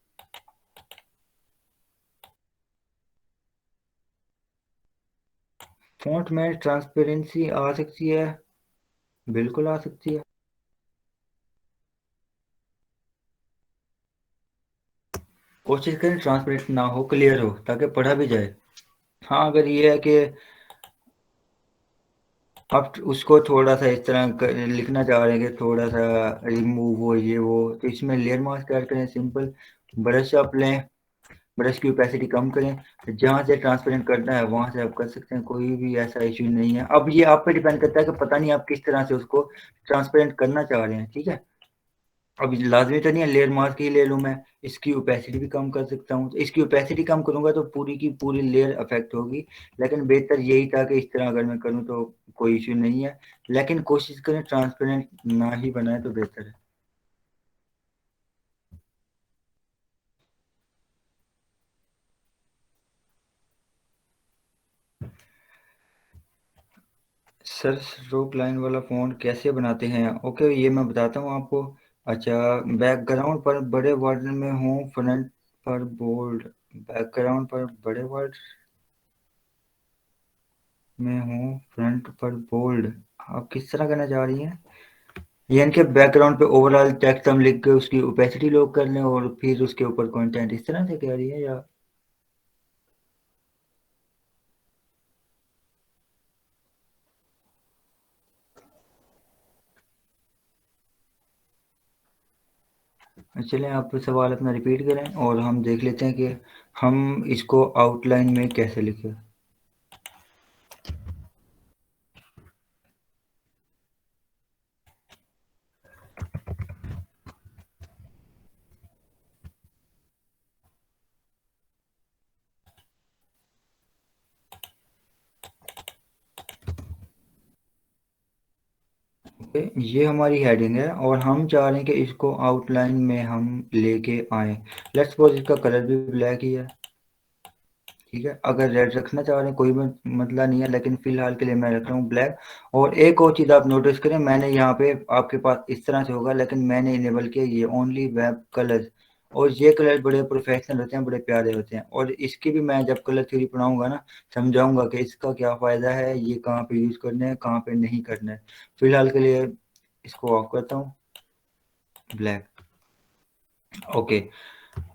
फ़ॉन्ट में ट्रांसपेरेंसी आ सकती है, बिल्कुल आ सकती है। कोशिश करें ट्रांसपेरेंट ना हो, क्लियर हो, ताकि पढ़ा भी जाए। हाँ अगर ये है कि आप उसको थोड़ा सा इस तरह लिखना चाह रहे हैं कि थोड़ा सा रिमूव हो ये वो, तो इसमें लेयर मास्क ऐड करें, सिंपल। ब्रश आप लें, ब्रश की ओपेसिटी कम करें, जहाँ से ट्रांसपेरेंट करना है वहाँ से आप कर सकते हैं, कोई भी ऐसा इशू नहीं है। अब ये आप पे डिपेंड करता है कि पता नहीं आप किस तरह से उसको ट्रांसपेरेंट करना चाह रहे हैं, ठीक है? अब लाजमी तो नहीं है लेयर मास्क ही ले लूँ मैं, इसकी ओपेसिटी भी कम कर सकता हूँ। तो इसकी ओपेसिटी कम करूँगा तो पूरी की पूरी लेयर अफेक्ट होगी, लेकिन बेहतर यही था कि इस तरह अगर मैं करूँ तो कोई इशू नहीं है, लेकिन कोशिश करें ट्रांसपेरेंट ना ही बनाए तो बेहतर है। सर स्ट्रोक लाइन वाला फ़ॉन्ट कैसे बनाते हैं? ओके ये मैं बताता हूँ आपको। अच्छा, बैकग्राउंड पर बड़े वर्ड में हो, फ्रंट पर बोल्ड, बैकग्राउंड पर बड़े वर्ड में हो, फ्रंट पर बोल्ड, आप किस तरह करना चाह रही हैं? यानी कि बैकग्राउंड पे ओवरऑल टेक्स्ट हम लिख के उसकी ओपेसिटी लो कर लें और फिर उसके ऊपर कंटेंट, इस तरह से कह रही है या? चलें आप सवाल अपना रिपीट करें और हम देख लेते हैं कि हम इसको आउटलाइन में कैसे लिखें। ओके, ये हमारी हेडिंग है और हम चाह रहे हैं कि इसको आउटलाइन में हम लेके आए। लेट्स सपोज इसका कलर भी ब्लैक ही है, ठीक है? अगर रेड रखना चाह रहे हैं कोई मतलब नहीं है, लेकिन फिलहाल के लिए मैं रख रहा हूँ ब्लैक। और एक और चीज़ आप नोटिस करें, मैंने यहाँ पे, आपके पास इस तरह से होगा लेकिन मैंने इनेबल किया ये ओनली वेब कलर, और ये कलर बड़े प्रोफेशनल होते हैं, बड़े प्यारे होते हैं, और इसकी भी मैं जब कलर थ्योरी पढ़ाऊंगा ना समझाऊंगा कि इसका क्या फ़ायदा है, ये कहाँ पे यूज़ करना है, कहाँ पे नहीं करना है। फिलहाल के लिए इसको ऑफ करता हूँ, ब्लैक। ओके,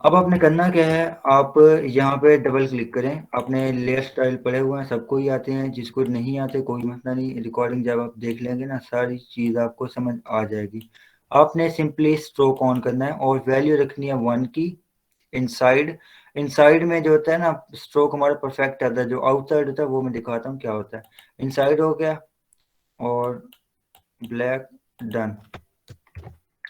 अब आपने करना क्या है, आप यहाँ पे डबल क्लिक करें। अपने लेयर स्टाइल पड़े हुए हैं, सबको ही आते हैं, जिसको नहीं आते कोई मसला नहीं, रिकॉर्डिंग जब आप देख लेंगे ना सारी चीज़ आपको समझ आ जाएगी। आपने सिंपली स्ट्रोक ऑन करना है और वैल्यू रखनी है 1 की इनसाइड इनसाइड में जो होता है ना स्ट्रोक हमारा परफेक्ट आता है, जो आउटसाइड होता है वो मैं दिखाता हूँ क्या होता है। इनसाइड हो गया और ब्लैक डन।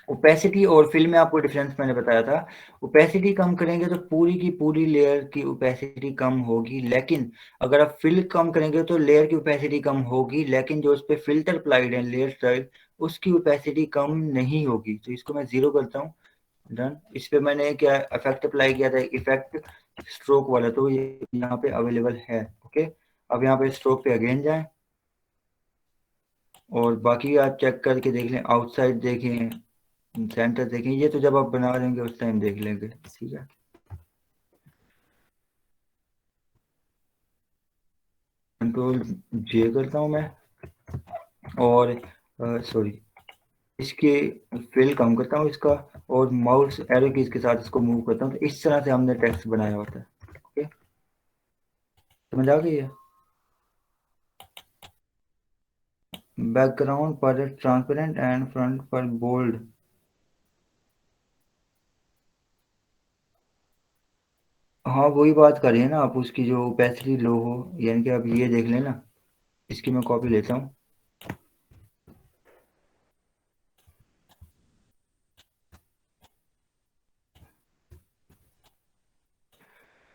ओपेसिटी और फिल में आपको डिफरेंस मैंने बताया था, ओपेसिटी कम करेंगे तो पूरी की पूरी लेयर की ओपेसिटी कम होगी, लेकिन अगर आप फिल कम करेंगे तो लेयर की ओपेसिटी कम होगी, लेकिन जो उस पर फिल्टर अप्लाइड है लेयर स्टाइल उसकी ओपेसिटी कम नहीं होगी। तो इसको मैं 0 करता हूँ, डन। इस पे मैंने क्या इफेक्ट अप्लाई किया था, इफेक्ट स्ट्रोक वाला, तो ये यहाँ पे अवेलेबल है। ओके, अब यहाँ पे स्ट्रोक पे अगेन जाएं और बाकी आप चेक करके देख लें, आउटसाइड देखें, सेंटर देखें, ये तो जब आप बना लेंगे उस टाइम देख लेंगे, ठीक है। कंट्रोल जे करता हूँ मैं और सॉरी इसके फिल कम करता हूँ इसका, और माउस एरो की के साथ इसको मूव करता हूँ, तो इस तरह से हमने टेक्स्ट बनाया होता है। ओके, समझ आ गई है। बैकग्राउंड पर ट्रांसपेरेंट एंड फ्रंट पर बोल्ड। हाँ वही बात करिए ना आप, उसकी जो ओपेसिटी लो हो, यानी कि आप ये देख लेना, इसकी मैं कॉपी लेता हूँ।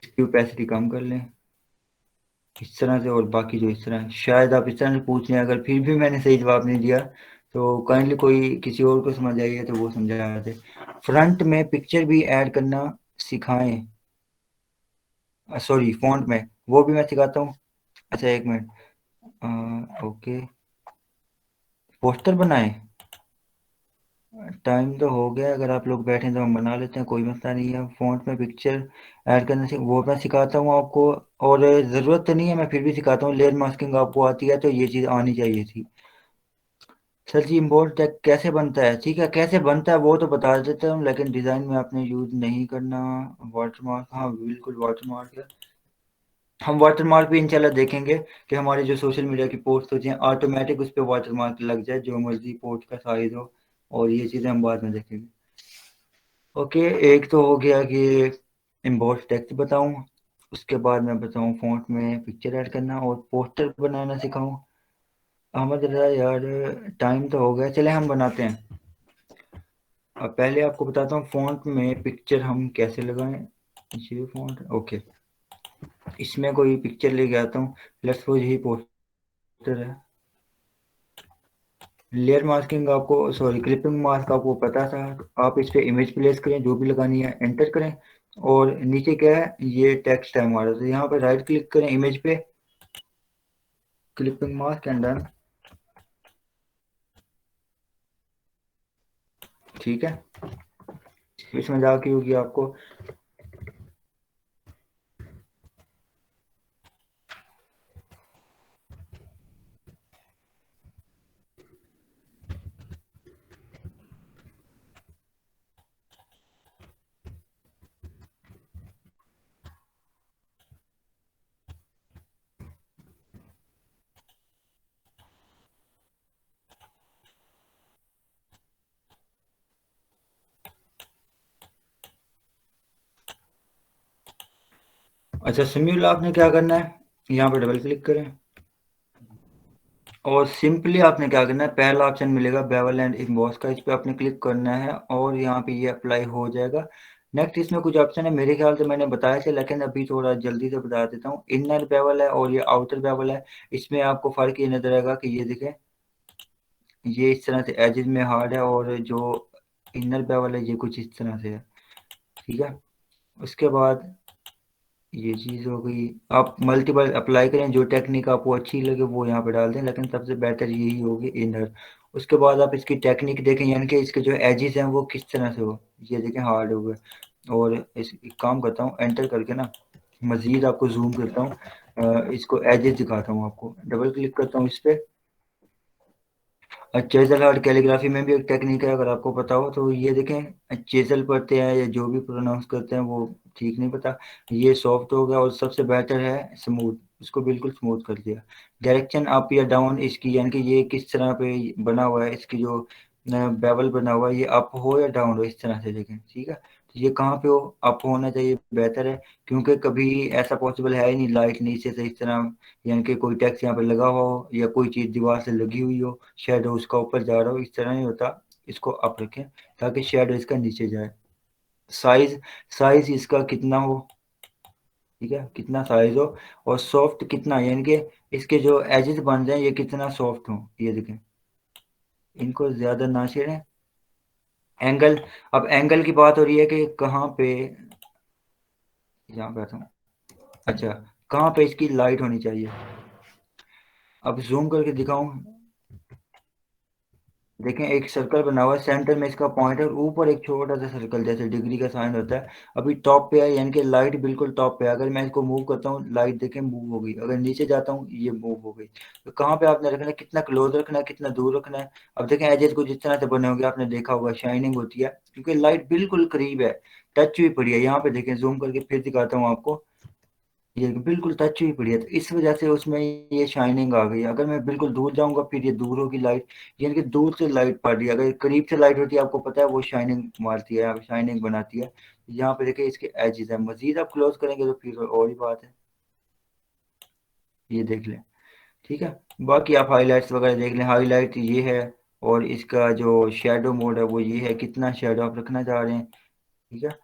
इसकी ओपेसिटी कम कर लें इस तरह से, और बाकी जो इस तरह, शायद आप इस तरह से पूछ लें, अगर फिर भी मैंने सही जवाब नहीं दिया तो काइंडली कोई किसी और को समझ आइए तो वो समझा दे। फ्रंट में पिक्चर भी ऐड करना सिखाएं, सॉरी फॉन्ट में, वो भी मैं सिखाता हूँ। अच्छा एक मिनट, ओके, पोस्टर बनाएं, टाइम तो हो गया, अगर आप लोग बैठे तो हम बना लेते हैं, कोई मसला नहीं है। फॉन्ट में पिक्चर ऐड करने से वो मैं सिखाता हूँ आपको, और ज़रूरत तो नहीं है, मैं फिर भी सिखाता हूँ। लेयर मास्किंग आपको आती है तो ये चीज़ आनी चाहिए थी। सर जी इम्पोर्ट टैग कैसे बनता है, ठीक है, कैसे बनता है वो तो बता देता हूँ, लेकिन डिज़ाइन में आपने यूज़ नहीं करना वाटरमार्क। हाँ बिल्कुल वाटरमार्क है, हम वाटरमार्क भी इंशाल्लाह देखेंगे कि हमारे जो सोशल मीडिया की पोस्ट होती हैं ऑटोमेटिक उस पर वाटरमार्क लग जाए, जो मर्जी पोस्ट का साइज हो, और ये चीज़ें हम बाद में देखेंगे। ओके, एक तो हो गया कि इम्पोर्ट टेक्स्ट बताऊं, उसके बाद मैं बताऊं फॉन्ट में पिक्चर ऐड करना और पोस्टर बनाना सिखाऊं। अहमद रजा यार टाइम तो हो गया, चले हम बनाते हैं। अब पहले आपको बताता हूँ फॉन्ट में पिक्चर हम कैसे लगाएं। ये फॉन्ट ओके, इसमें कोई पिक्चर लेके आता हूँ, लेट्स सपोज यही पोस्टर है। लेयर मास्किंग आपको, सॉरी क्लिपिंग मास्क आपको पता था, आप इस पे इमेज प्लेस करें, जो भी लगानी है एंटर करें, और नीचे क्या है, ये टेक्स्ट है हमारा, तो यहाँ पे राइट क्लिक करें इमेज पे, क्लिपिंग मास्क एंड डन, ठीक है। इसमें जाके होगी आपको, अच्छा सिम्युल आपने क्या करना है, यहाँ पे डबल क्लिक करें और सिंपली आपने क्या करना है, पहला ऑप्शन मिलेगा बेवल एंड इम्बॉस का, इस पे आपने क्लिक करना है और यहाँ पे ये अप्लाई हो जाएगा। नेक्स्ट इसमें कुछ ऑप्शन है, मेरे ख्याल से मैंने बताया था, लेकिन अभी थोड़ा जल्दी से बता देता हूँ। इनर बेवल है और ये आउटर बेवल है, इसमें आपको फर्क ये नजर आएगा कि ये देखें, ये इस तरह से एजेस में हार्ड है, और जो इनर बेवल है ये कुछ इस तरह से है, ठीक है। उसके बाद ये चीज़ हो गई, आप मल्टीपल अप्लाई करें, जो टेक्निक आपको अच्छी लगे वो यहाँ पे डाल दें, लेकिन सबसे बेटर यही होगी इनर। उसके बाद आप इसकी टेक्निक देखें, यानी कि इसके जो एजेस हैं वो किस तरह से हो, ये देखें हार्ड हो गए। और इस एक काम करता हूँ, एंटर करके ना मज़ीद आपको जूम करता हूँ, इसको एजेस दिखाता हूँ आपको, डबल क्लिक करता हूँ इस पर। चेजल आर्ट कैलीग्राफी में भी एक टेक्निक है, अगर आपको पता हो तो, ये देखें चेजल पढ़ते हैं या जो भी प्रोनाउंस करते हैं वो ठीक नहीं पता, ये सॉफ्ट हो गया, और सबसे बेटर है स्मूथ, इसको बिल्कुल स्मूथ कर दिया। डायरेक्शन अप या डाउन इसकी, यानी कि ये किस तरह पे बना हुआ है, इसकी जो बेवल बना हुआ है ये अप हो या डाउन हो, इस तरह से देखें, ठीक है। ये कहाँ पे हो, अप होना चाहिए, बेहतर है, क्योंकि कभी ऐसा पॉसिबल है ही नहीं लाइट नीचे से इस तरह, यानी कि कोई टेक्स्ट यहाँ पे लगा हुआ हो या कोई चीज़ दीवार से लगी हुई हो, शेडो उसका ऊपर जा रहा हो, इस तरह नहीं होता। इसको अप रखें ताकि शेडो इसका नीचे जाए। साइज साइज इसका कितना हो, ठीक है, कितना साइज हो, और सॉफ्ट कितना, यानी कि इसके जो एजेस बन जाए ये कितना सॉफ्ट हो, ये देखें, इनको ज़्यादा ना छेड़ें। एंगल, अब एंगल की बात हो रही है कि कहाँ पे, यहाँ पे आता हूँ, अच्छा, कहाँ पे इसकी लाइट होनी चाहिए। अब जूम करके दिखाऊं, देखें एक सर्कल बना हुआ है, सेंटर में इसका पॉइंट है, और ऊपर एक छोटा सा सर्कल जैसे डिग्री का साइन होता है। अभी टॉप पे है, यानी कि लाइट बिल्कुल टॉप पे है। अगर मैं इसको मूव करता हूँ, लाइट देखें मूव हो गई, अगर नीचे जाता हूँ ये मूव हो गई। तो कहाँ पे आपने रखना है, कितना क्लोज रखना है, कितना दूर रखना है। अब देखें एजेस को जिस तरह से बने होंगे आपने देखा होगा, शाइनिंग होती है क्योंकि लाइट बिल्कुल करीब है, टच हुई पड़ी है। यहाँ पे देखें, जूम करके फिर दिखाता हूँ आपको, ये बिल्कुल टच हुई पड़ी है, तो इस वजह से उसमें ये शाइनिंग आ गई है। अगर मैं बिल्कुल दूर जाऊंगा फिर ये दूर होगी लाइट, यानी कि दूर से लाइट पड़ रही है। अगर करीब से लाइट होती है आपको पता है वो शाइनिंग मारती है, शाइनिंग बनाती है। यहाँ पे देखिए इसके एजेस है, मजीद आप क्लोज करेंगे तो फिर और ही बात है, ये देख लें, ठीक है। बाकी आप हाईलाइट्स वगैरह देख लें, हाईलाइट ये है, और इसका जो शेडो मोड है वो ये है, कितना शेडो आप रखना चाह रहे हैं, ठीक है।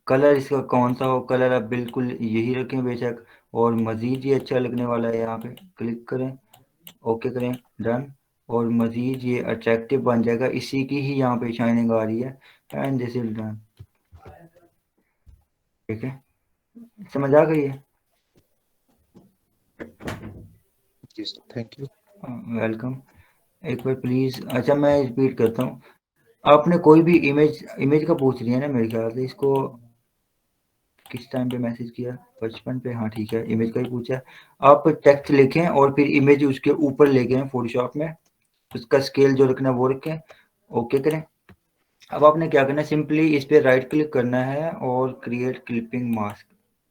कलर इसका कौन सा हो, कलर आप बिल्कुल यही रखें बेशक, और मज़ीद ये अच्छा लगने वाला है। यहाँ पे क्लिक करें, ओके करें, डन, और मज़ीद ये अट्रैक्टिव बन जाएगा, इसी की ही यहाँ पे शाइनिंग आ रही है, एंड दिस इज डन, ठीक है, समझ आ गई है। जी सर, थैंक यू। वेलकम। एक बार प्लीज़, अच्छा मैं रिपीट करता हूँ, आपने कोई भी इमेज, इमेज का पूछ लिया ना मेरे ख्याल से, इसको किस टाइम पे मैसेज किया, बचपन पे, हाँ ठीक है, इमेज का ही पूछा है। आप टेक्स्ट लिखें और फिर इमेज उसके ऊपर लेके आए फोटोशॉप में, उसका स्केल जो रखना है वो रखें, ओके करें। अब आपने क्या करना है, सिंपली इस पे राइट क्लिक करना है और क्रिएट क्लिपिंग मास्क,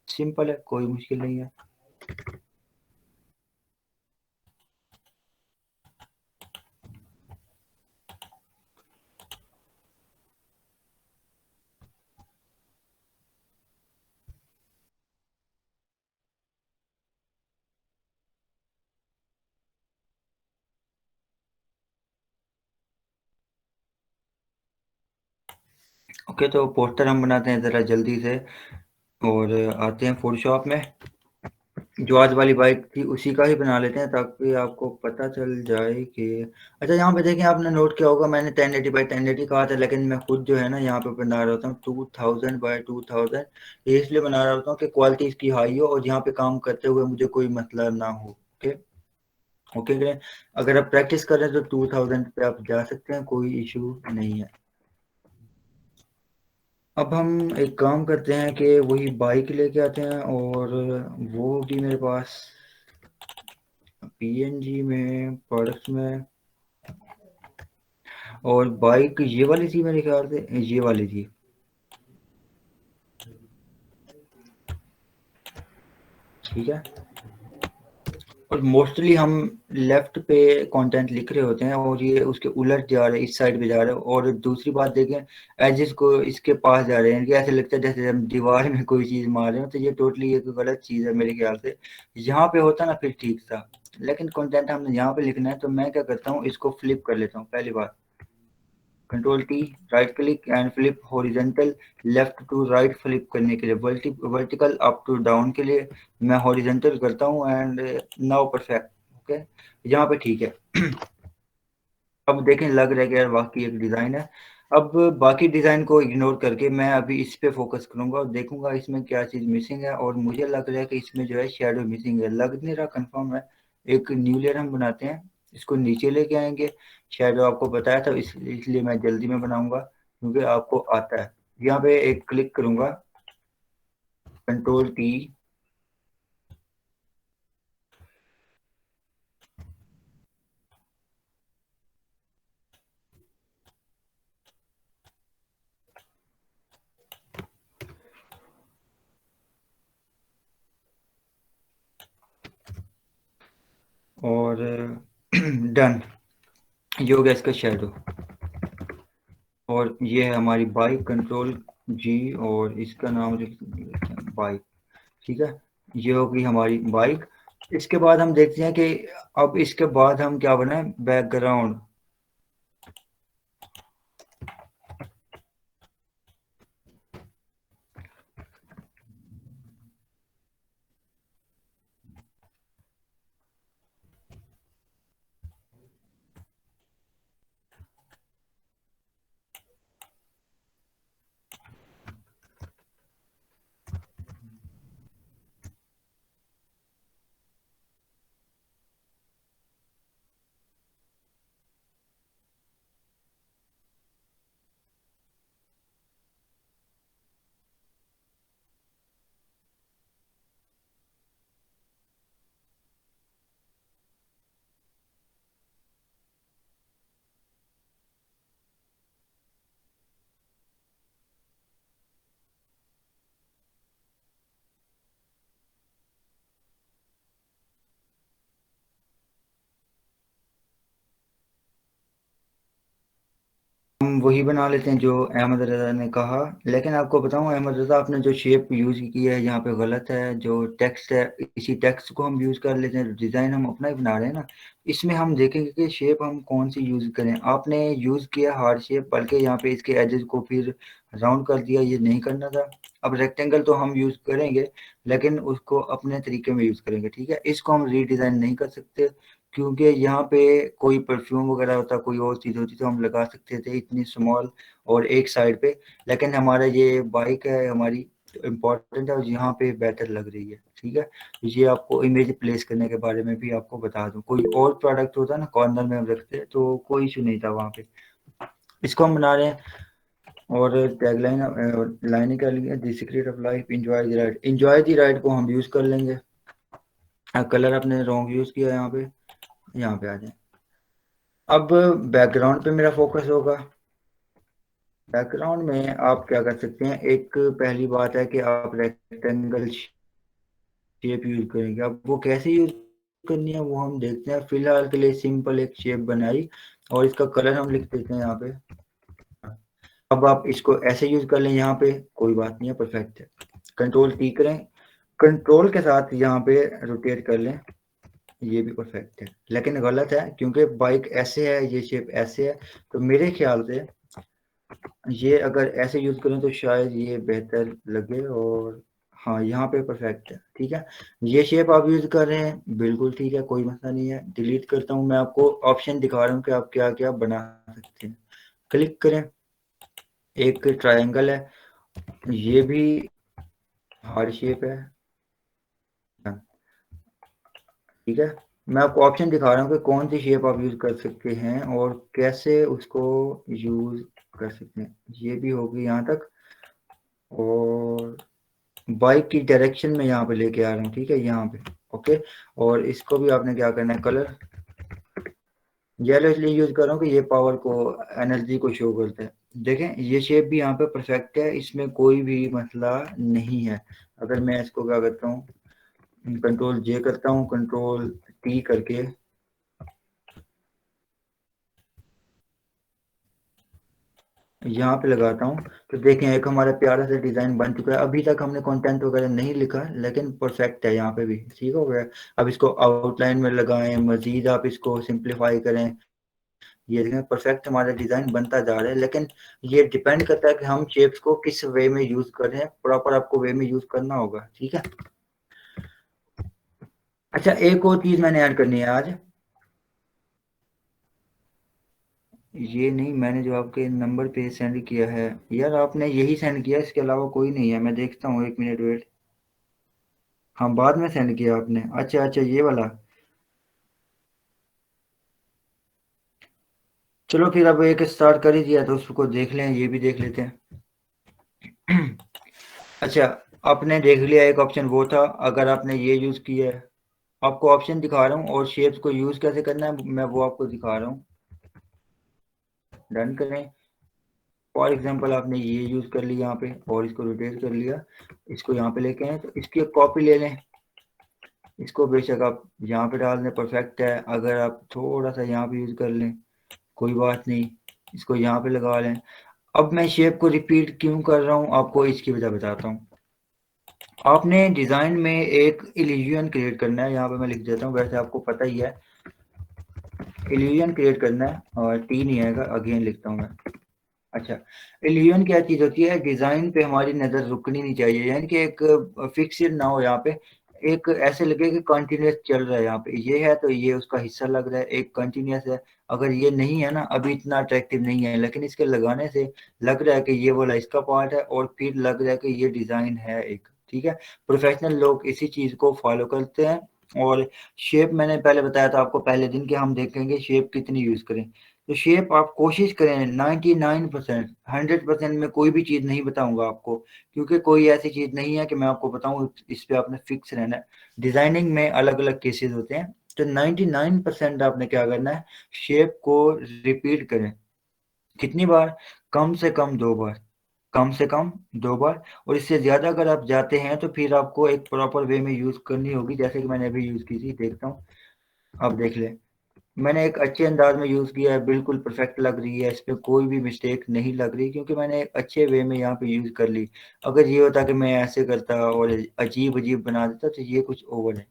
सिंपल है, कोई मुश्किल नहीं है। ओके, तो पोस्टर हम बनाते हैं ज़रा जल्दी से, और आते हैं फोटोशॉप में, जो आज वाली बाइक थी उसी का ही बना लेते हैं ताकि आपको पता चल जाए कि, अच्छा यहाँ पे देखें, आपने नोट किया होगा मैंने 1080 बाई 1080 कहा था, लेकिन मैं खुद जो है ना यहाँ पे बना रहा होता हूँ 2000 बाई 2000। ये इसलिए बना रहा होता हूँ कि क्वालिटी इसकी हाई हो और यहाँ पे काम करते हुए मुझे कोई मतलब ना हो। ओके, ओके करें। अगर आप प्रैक्टिस कर रहे हैं तो 2000 पे आप जा सकते हैं, कोई इशू नहीं है। अब हम एक काम करते हैं कि वही बाइक लेके आते हैं, और वो होगी मेरे पास पीएनजी में, प्रोडक्ट्स में, और बाइक ये वाली थी मेरे ख्याल से, ये वाली थी, ठीक है। और मोस्टली हम लेफ्ट पे कंटेंट लिख रहे होते हैं और ये उसके उलट जा रहे हैं, इस साइड पे जा रहे हैं। और दूसरी बात देखें, एजेस को इसके पास जा रहे हैं, कि ऐसे लगता है जैसे हम दीवार में कोई चीज़ मार रहे हो, तो ये टोटली एक गलत चीज़ है मेरे ख्याल से। यहाँ पे होता ना फिर ठीक था, लेकिन कंटेंट हमने यहाँ पे लिखना है, तो मैं क्या करता हूँ, इसको फ्लिप कर लेता हूँ। पहली बात, control T, right click and flip horizontal, left to right flip करने के लिए, वर्टिकल अप टू डाउन के लिए मैं हॉरिजॉन्टल करता हूँ, एंड नाउ परफेक्ट, ओके, यहाँ पे ठीक है। अब देखें, लग रहा है कि यार वाकई एक डिज़ाइन है। अब बाकी डिज़ाइन को इग्नोर करके मैं अभी इस पे फोकस करूंगा और देखूंगा इसमें क्या चीज़ मिसिंग है, और मुझे लग रहा है कि इसमें जो है शेडो मिसिंग है, लग नहीं रहा, कंफर्म है। एक न्यू लेयर हम बनाते हैं, इसको नीचे लेके आएंगे, शेडो आपको बताया था, इसलिए मैं जल्दी में बनाऊंगा क्योंकि आपको आता है। यहाँ पे एक क्लिक करूंगा, कंट्रोल टी, और डन, ये हो गया इसका शेडो। और ये है हमारी बाइक, कंट्रोल जी, और इसका नाम बाइक, ठीक है। ये होगी हमारी बाइक। इसके बाद हम देखते हैं कि अब इसके बाद हम क्या बनाए, बैकग्राउंड। हम वही बना लेते हैं जो अहमद रज़ा ने कहा। लेकिन आपको बताऊं, अहमद रज़ा आपने जो शेप यूज़ की है यहाँ पे गलत है। जो टेक्स्ट है, इसी टेक्स्ट को हम यूज़ कर लेते हैं, डिज़ाइन हम अपना ही बना रहे हैं ना। इसमें हम देखेंगे कि शेप हम कौन सी यूज़ करें। आपने यूज़ किया हार्ड शेप, बल्कि यहाँ पे इसके एजेस को फिर राउंड कर दिया, ये नहीं करना था। अब रेक्टेंगल तो हम यूज़ करेंगे, लेकिन उसको अपने तरीके में यूज़ करेंगे, ठीक है। इसको हम रीडिज़ाइन नहीं कर सकते, क्योंकि यहाँ पे कोई परफ्यूम वगैरह होता, कोई और चीज़ होती तो हम लगा सकते थे इतनी स्मॉल और एक साइड पे। लेकिन हमारा ये बाइक है हमारी, इम्पोर्टेंट है और यहाँ पे बेटर लग रही है, ठीक है। ये आपको इमेज प्लेस करने के बारे में भी आपको बता दूं। कोई और प्रोडक्ट होता ना कॉर्नर में हम रखते तो कोई इशू नहीं था वहाँ पे। इसको हम बना रहे हैं। और टैगलाइन लाइन क्या लिखी है, the secret of life, enjoy the ride. Enjoy the ride को हम यूज़ कर लेंगे। कलर आपने रॉन्ग यूज़ किया यहाँ पे आ जाए। अब बैकग्राउंड पे मेरा फोकस होगा। बैकग्राउंड में आप क्या कर सकते हैं, एक पहली बात है कि आप रेक्टेंगल शेप यूज करेंगे। अब वो कैसे यूज करनी है वो हम देखते हैं। फिलहाल के लिए सिंपल एक शेप बनाई और इसका कलर हम लिख देते हैं यहाँ पे। अब आप इसको ऐसे यूज कर लें, यहाँ पे कोई बात नहीं है, परफेक्ट है। कंट्रोल टी करें, कंट्रोल के साथ यहाँ पे रोटेट कर लें, ये भी परफेक्ट है। लेकिन गलत है क्योंकि बाइक ऐसे है, ये शेप ऐसे है। तो मेरे ख्याल से ये अगर ऐसे यूज करें तो शायद ये बेहतर लगे। और हाँ, यहाँ पे परफेक्ट है, ठीक है। ये शेप आप यूज कर रहे हैं, बिल्कुल ठीक है, कोई मसला नहीं है। डिलीट करता हूँ, मैं आपको ऑप्शन दिखा रहा हूँ कि आप क्या क्या बना सकते हैं। क्लिक करें, एक ट्रायंगल है, ये भी हार्ड शेप है, ठीक है। मैं आपको ऑप्शन दिखा रहा हूँ कि कौन सी शेप आप यूज कर सकते हैं और कैसे उसको यूज कर सकते हैं। ये भी होगी यहाँ तक। और बाइक की डायरेक्शन में यहाँ पे लेके आ रहा हूँ, ठीक है, यहाँ पे ओके। और इसको भी आपने क्या करना है, कलर येलो इसलिए यूज कर रहा हूँ कि ये पावर को, एनर्जी को शो करता है। देखें ये शेप भी यहाँ पे परफेक्ट है, इसमें कोई भी मसला नहीं है। अगर मैं इसको क्या करता हूँ, कंट्रोल जे करता हूँ, कंट्रोल टी करके यहाँ पे लगाता हूँ, तो देखें एक हमारा प्यारा सा डिजाइन बन चुका है। अभी तक हमने कंटेंट वगैरह नहीं लिखा, लेकिन परफेक्ट है, यहाँ पे भी ठीक हो गया। अब इसको आउटलाइन में लगाएं, मजीद आप इसको सिंप्लीफाई करें, ये देखें परफेक्ट हमारा डिजाइन बनता जा रहा है। लेकिन ये डिपेंड करता है कि हम शेप्स को किस वे में यूज कर रहे हैं। प्रॉपर आपको वे में यूज करना होगा, ठीक है। अच्छा, एक और चीज मैंने ऐड करनी है आज। ये नहीं, मैंने जो आपके नंबर पे सेंड किया है यार, आपने यही सेंड किया, इसके अलावा कोई नहीं है। मैं देखता हूँ, एक मिनट वेट। हाँ, बाद में सेंड किया आपने, अच्छा अच्छा, ये वाला। चलो फिर अब एक स्टार्ट कर ही दिया तो उसको देख लें, ये भी देख लेते हैं। अच्छा, आपने देख लिया एक ऑप्शन वो था। अगर आपने ये यूज किया है, आपको ऑप्शन दिखा रहा हूँ और शेप्स को यूज कैसे करना है मैं वो आपको दिखा रहा हूँ। डन करें। फॉर एग्जांपल आपने ये यूज कर लिया यहाँ पे और इसको रोटेट कर लिया, इसको यहाँ पे लेके आए, तो इसकी एक कॉपी ले लें। इसको बेशक आप यहाँ पे डाल दें, परफेक्ट है। अगर आप थोड़ा सा यहाँ पे यूज कर लें, कोई बात नहीं, इसको यहाँ पे लगा लें। अब मैं शेप को रिपीट क्यों कर रहा हूँ आपको इसकी वजह बताता हूँ। आपने डिजाइन में एक इल्यूजन क्रिएट करना है, यहाँ पे मैं लिख देता हूँ, वैसे आपको पता ही है इल्यूजन क्रिएट करना है, और टी नहीं आएगा, अगेन लिखता हूँ मैं। अच्छा, इल्यूजन क्या चीज होती है, डिजाइन पे हमारी नजर रुकनी नहीं चाहिए, यानी कि एक फिक्स्ड ना हो, यहाँ पे एक ऐसे लगे कि कंटिन्यूस चल रहा है, यहाँ पे ये है तो ये उसका हिस्सा लग रहा है, एक कंटिन्यूस है। अगर ये नहीं है ना, अभी इतना अट्रैक्टिव नहीं है, लेकिन इसके लगाने से लग रहा है कि ये वाला इसका पार्ट है, और फिर लग रहा है कि ये डिजाइन है एक, ठीक है। प्रोफेशनल लोग इसी चीज को फॉलो करते हैं। और शेप मैंने पहले बताया था आपको पहले दिन के, हम देखेंगे शेप कितनी यूज करें। तो शेप आप कोशिश करें 99%, 100% में कोई भी चीज़ नहीं बताऊंगा आपको, क्योंकि कोई ऐसी चीज़ नहीं है कि मैं आपको बताऊं इस पे आपने फिक्स रहना है। डिजाइनिंग में अलग अलग केसेस होते हैं, तो 99% आपने क्या करना है, शेप को रिपीट करें। कितनी बार? कम से कम 2 बार, कम से कम 2 बार। और इससे ज्यादा अगर आप जाते हैं तो फिर आपको एक प्रॉपर वे में यूज करनी होगी, जैसे कि मैंने अभी यूज की थी, देखता हूँ, आप देख ले। मैंने एक अच्छे अंदाज में यूज किया है, बिल्कुल परफेक्ट लग रही है, इस पे कोई भी मिस्टेक नहीं लग रही, क्योंकि मैंने एक अच्छे वे में यहाँ पे यूज कर ली। अगर ये होता कि मैं ऐसे करता और अजीब अजीब बना देता तो ये कुछ ओवर है,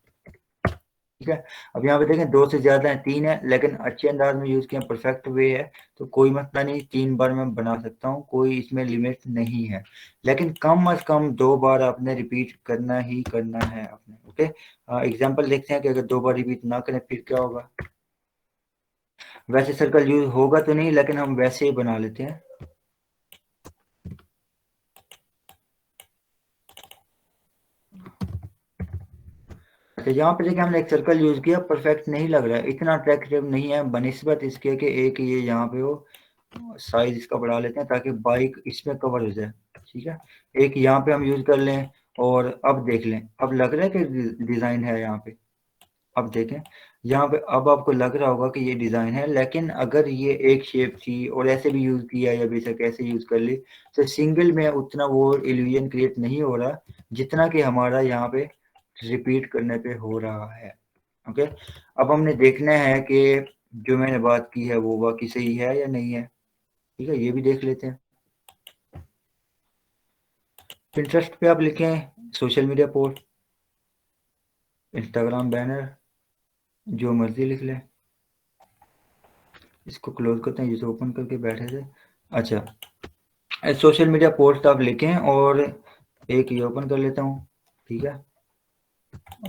ठीक है। अब यहाँ पे देखें 2 से ज्यादा है, 3 है, लेकिन अच्छे अंदाज में यूज किया, परफेक्ट वे है, तो कोई मसला नहीं, 3 बार मैं बना सकता हूँ, कोई इसमें लिमिट नहीं है। लेकिन कम अज कम 2 बार आपने रिपीट करना ही करना है आपने, ओके। एग्जाम्पल देखते हैं कि अगर 2 बार रिपीट ना करें फिर क्या होगा। वैसे सर्कल यूज होगा तो नहीं, लेकिन हम वैसे ही बना लेते हैं। अच्छा, यहाँ पे देखिए हमने एक सर्कल यूज किया, परफेक्ट नहीं लग रहा है, इतना अट्रैक्टिव नहीं है बनिस्बत इसके कि एक ये यहाँ पे हो। साइज इसका बढ़ा लेते हैं ताकि बाइक इसमें कवर हो जाए, ठीक है। एक यहाँ पे हम यूज कर लें, और अब देख लें, अब लग रहा है कि डिजाइन है यहाँ पे। अब देखें यहाँ पे, अब आपको लग रहा होगा कि ये डिजाइन है, लेकिन अगर ये एक शेप थी और ऐसे भी यूज किया या बेशक ऐसे यूज कर ली, तो सिंगल में उतना वो इल्यूजन क्रिएट नहीं हो रहा जितना कि हमारा यहाँ पे रिपीट करने पे हो रहा है, ओके। अब हमने देखना है कि जो मैंने बात की है वो बाकी सही है या नहीं है, ठीक है, ये भी देख लेते हैं। पिंटरेस्ट पे आप लिखें social media post, Instagram banner, जो मर्जी लिख लें। इसको क्लोज करते हैं, जिसे ओपन करके बैठे थे। अच्छा, सोशल मीडिया पोस्ट आप लिखें, और एक ये ओपन कर लेता हूँ, ठीक है,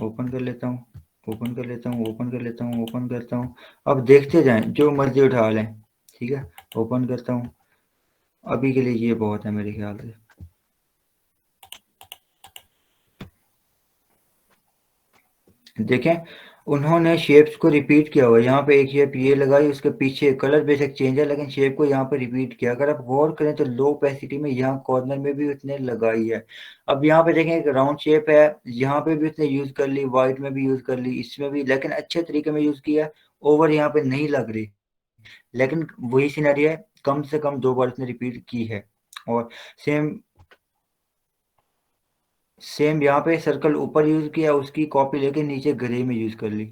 ओपन कर लेता हूँ, ओपन कर लेता हूँ, ओपन कर लेता हूँ, ओपन करता हूँ। अब देखते जाएं, जो मर्जी उठा लें, ठीक है। ओपन करता हूँ, अभी के लिए ये बहुत है मेरे ख्याल से। देखें, उन्होंने शेप्स को रिपीट किया हुआ, यहाँ पे एक शेप ये लगाई, उसके पीछे कलर बेशक चेंज है, लेकिन शेप को यहाँ पे रिपीट किया। अगर आप गौर करें तो लो ओपेसिटी में यहाँ कॉर्नर में भी उसने लगाई है। अब यहाँ पे देखें, एक राउंड शेप है, यहाँ पे भी उसने यूज कर ली, व्हाइट में भी यूज कर ली, इसमें भी, लेकिन अच्छे तरीके में यूज किया। ओवर यहाँ पे नहीं लग रही, लेकिन वही सिनेरियो है, कम से कम 2 बार उसने रिपीट की है। और सेम सेम यहाँ पे सर्कल ऊपर यूज किया, उसकी कॉपी लेके नीचे ग्रे में यूज कर ली।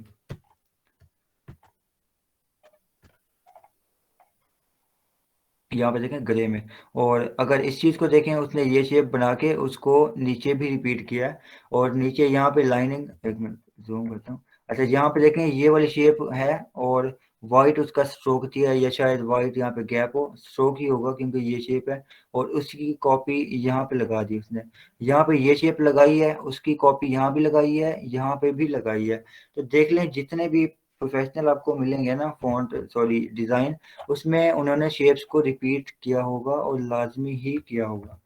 यहाँ पे देखें ग्रे में, और अगर इस चीज को देखें, उसने ये शेप बना के उसको नीचे भी रिपीट किया है, और नीचे यहाँ पे लाइनिंग, एक मिनट जूम करता हूँ। अच्छा, यहाँ पे देखें ये वाली शेप है, और वाइट उसका स्ट्रोक दिया है, या शायद वाइट यहाँ पे गैप हो, स्ट्रोक ही होगा क्योंकि ये शेप है, और उसकी कॉपी यहाँ पे लगा दी उसने। यहाँ पे ये शेप लगाई है, उसकी कॉपी यहाँ भी लगाई है, यहाँ पे भी लगाई है। तो देख लें, जितने भी प्रोफेशनल आपको मिलेंगे ना फॉन्ट, सॉरी डिजाइन, उसमें उन्होंने शेप्स को रिपीट किया होगा, और लाजमी ही किया होगा।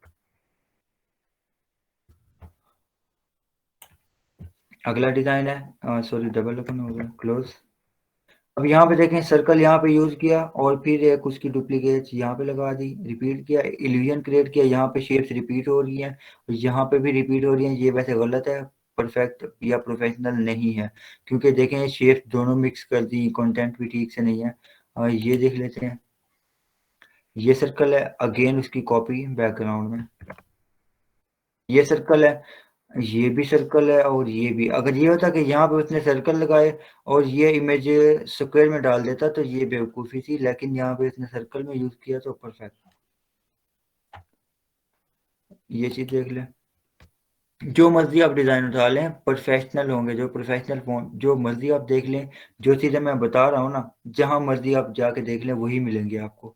अगला डिजाइन है, सॉरी डबल ओपन हो गया, क्लोज। अब यहाँ पे देखें, सर्कल यहाँ पे यूज किया, और फिर एक उसकी डुप्लीकेट यहाँ पे लगा दी, रिपीट किया, इल्यूजन क्रिएट किया, यहाँ पे शेप्स रिपीट हो रही हैं, यहाँ पे भी रिपीट हो रही हैं। ये वैसे गलत है, परफेक्ट या प्रोफेशनल नहीं है, क्योंकि देखें शेप्स दोनों मिक्स कर दी, कंटेंट भी ठीक से नहीं है। ये देख लेते हैं, ये सर्कल है, अगेन उसकी कॉपी बैकग्राउंड में, ये सर्कल है, ये भी सर्कल है, और ये भी। अगर ये होता कि यहाँ पे उसने सर्कल लगाए और ये इमेज स्क्वायर में डाल देता तो ये बेवकूफ़ी थी, लेकिन यहाँ पे उसने सर्कल में यूज किया तो परफेक्ट। ये चीज़ देख लें। जो मर्जी आप डिज़ाइन उठा लें, प्रोफेशनल होंगे जो प्रोफेशनल फ़ोन, जो मर्जी आप देख लें, जो चीज़ें मैं बता रहा हूँ ना, जहाँ मर्जी आप जाके देख लें वही मिलेंगी आपको।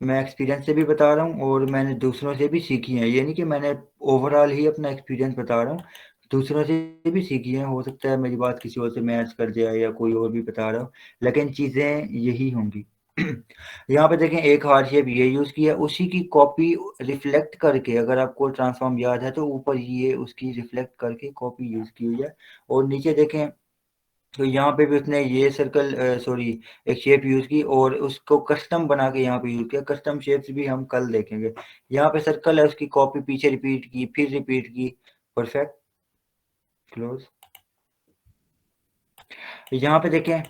मैं एक्सपीरियंस से भी बता रहा हूँ और मैंने दूसरों से भी सीखी हैं, ये नहीं कि मैंने ओवरऑल ही अपना एक्सपीरियंस बता रहा हूँ, दूसरों से भी सीखी हैं। हो सकता है मेरी बात किसी और से मैच कर जाए या कोई और भी बता रहा हो, लेकिन चीज़ें यही होंगी। यहाँ पे देखें एक हार्ड शेप ये यूज़ किया, उसी की कॉपी रिफ्लेक्ट करके, अगर आपको ट्रांसफॉर्म याद है तो ऊपर ये उसकी रिफ्लेक्ट करके कॉपी यूज़ की हुई है। और नीचे देखें तो यहाँ पे भी उसने ये सर्कल सॉरी एक शेप यूज़ की और उसको कस्टम बना के यहाँ पे यूज़ किया। कस्टम शेप्स भी हम कल देखेंगे। यहाँ पे सर्कल है, उसकी कॉपी पीछे रिपीट की, फिर रिपीट की। Perfect, close. यहाँ पे देखें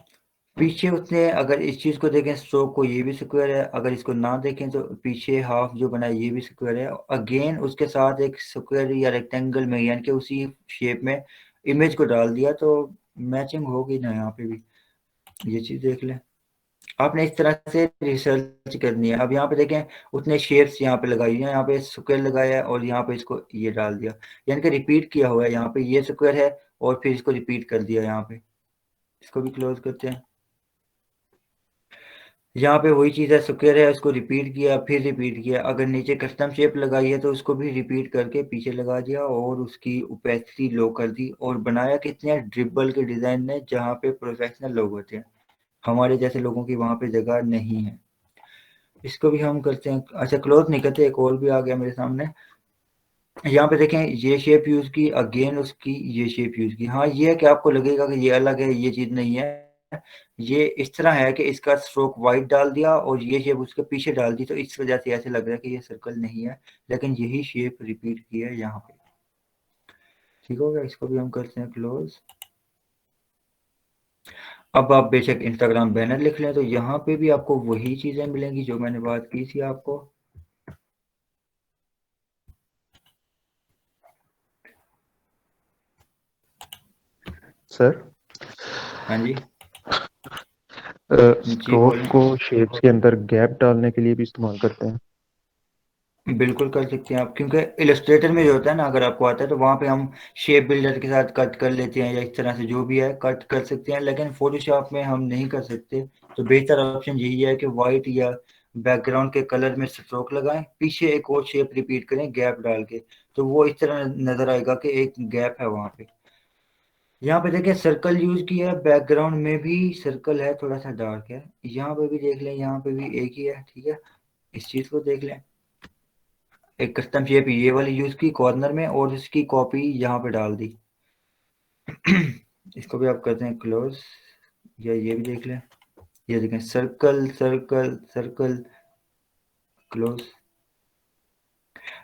पीछे उसने, अगर इस चीज़ को देखें स्ट्रोक को, ये भी स्क्वायर है। अगर इसको ना देखें तो पीछे हाफ जो बना है ये भी स्क्वायर है। अगेन उसके साथ एक स्क्वायर या रेक्टेंगल में, यानी कि उसी शेप में इमेज को डाल दिया, तो मैचिंग होगी ना यहाँ पे भी। ये चीज़ देख लें। आपने इस तरह से रिसर्च करनी है। अब यहाँ पे देखें उसने शेप्स यहाँ पे लगाई है, यहाँ पे स्क्वायर लगाया है और यहाँ पे इसको ये डाल दिया, यानी कि रिपीट किया हुआ है। यहाँ पे ये स्क्वायर है और फिर इसको रिपीट कर दिया यहाँ पे। इसको भी क्लोज करते हैं। यहाँ पे वही चीज़ है, स्क्वायर है, उसको रिपीट किया फिर रिपीट किया। अगर नीचे कस्टम शेप लगाई है तो उसको भी रिपीट करके पीछे लगा दिया और उसकी ओपेसिटी लो कर दी। और बनाया कितने ड्रिबल के डिज़ाइन ने, जहाँ पे प्रोफेशनल लोग होते हैं, हमारे जैसे लोगों की वहाँ पे जगह नहीं है। इसको भी हम करते हैं। अच्छा क्लोज नहीं करते, एक और भी आ गया मेरे सामने। यहाँ पे देखें ये शेप यूज की, अगेन उसकी ये शेप यूज की। हाँ ये है कि आपको लगेगा कि ये अलग है, ये चीज नहीं है। ये इस तरह है कि इसका स्ट्रोक वाइट डाल दिया और ये शेप उसके पीछे डाल दी, तो इस वजह से ऐसे लग रहा है कि ये सर्कल नहीं है, लेकिन यही शेप रिपीट की है यहाँ पे। ठीक हो गया। इसको भी हम करते हैं क्लोज। अब आप बेशक इंस्टाग्राम बैनर लिख लें तो यहाँ पे भी आपको वही चीजें मिलेंगी जो मैंने बात की थी आपको। सर हाँ जी, जी स्ट्रोक बोलें। को शेप्स के अंदर गैप डालने के लिए भी इस्तेमाल करते हैं। बिल्कुल कर सकते हैं आप, क्योंकि इलस्ट्रेटर में जो होता है ना, अगर आपको आता है तो वहाँ पे हम शेप बिल्डर के साथ कट कर लेते हैं, या इस तरह से जो भी है कट कर सकते हैं, लेकिन फोटोशॉप में हम नहीं कर सकते। तो बेहतर ऑप्शन यही है कि वाइट या बैकग्राउंड के कलर में स्ट्रोक लगाएं, पीछे एक और शेप रिपीट करें गैप डाल के, तो वो इस तरह नजर आएगा कि एक गैप है वहाँ पे। यहाँ पे देखिए सर्कल यूज किया है, बैकग्राउंड में भी सर्कल है, थोड़ा सा डार्क है। यहाँ पे भी देख लें, यहाँ पे भी एक ही है। ठीक है, इस चीज को देख लें। एक कस्टम शेप ये वाली यूज की कॉर्नर में और इसकी कॉपी यहाँ पे डाल दी। इसको भी आप करते हैं क्लोज, या ये भी देख लें। ये देखें सर्कल सर्कल सर्कल, क्लोज।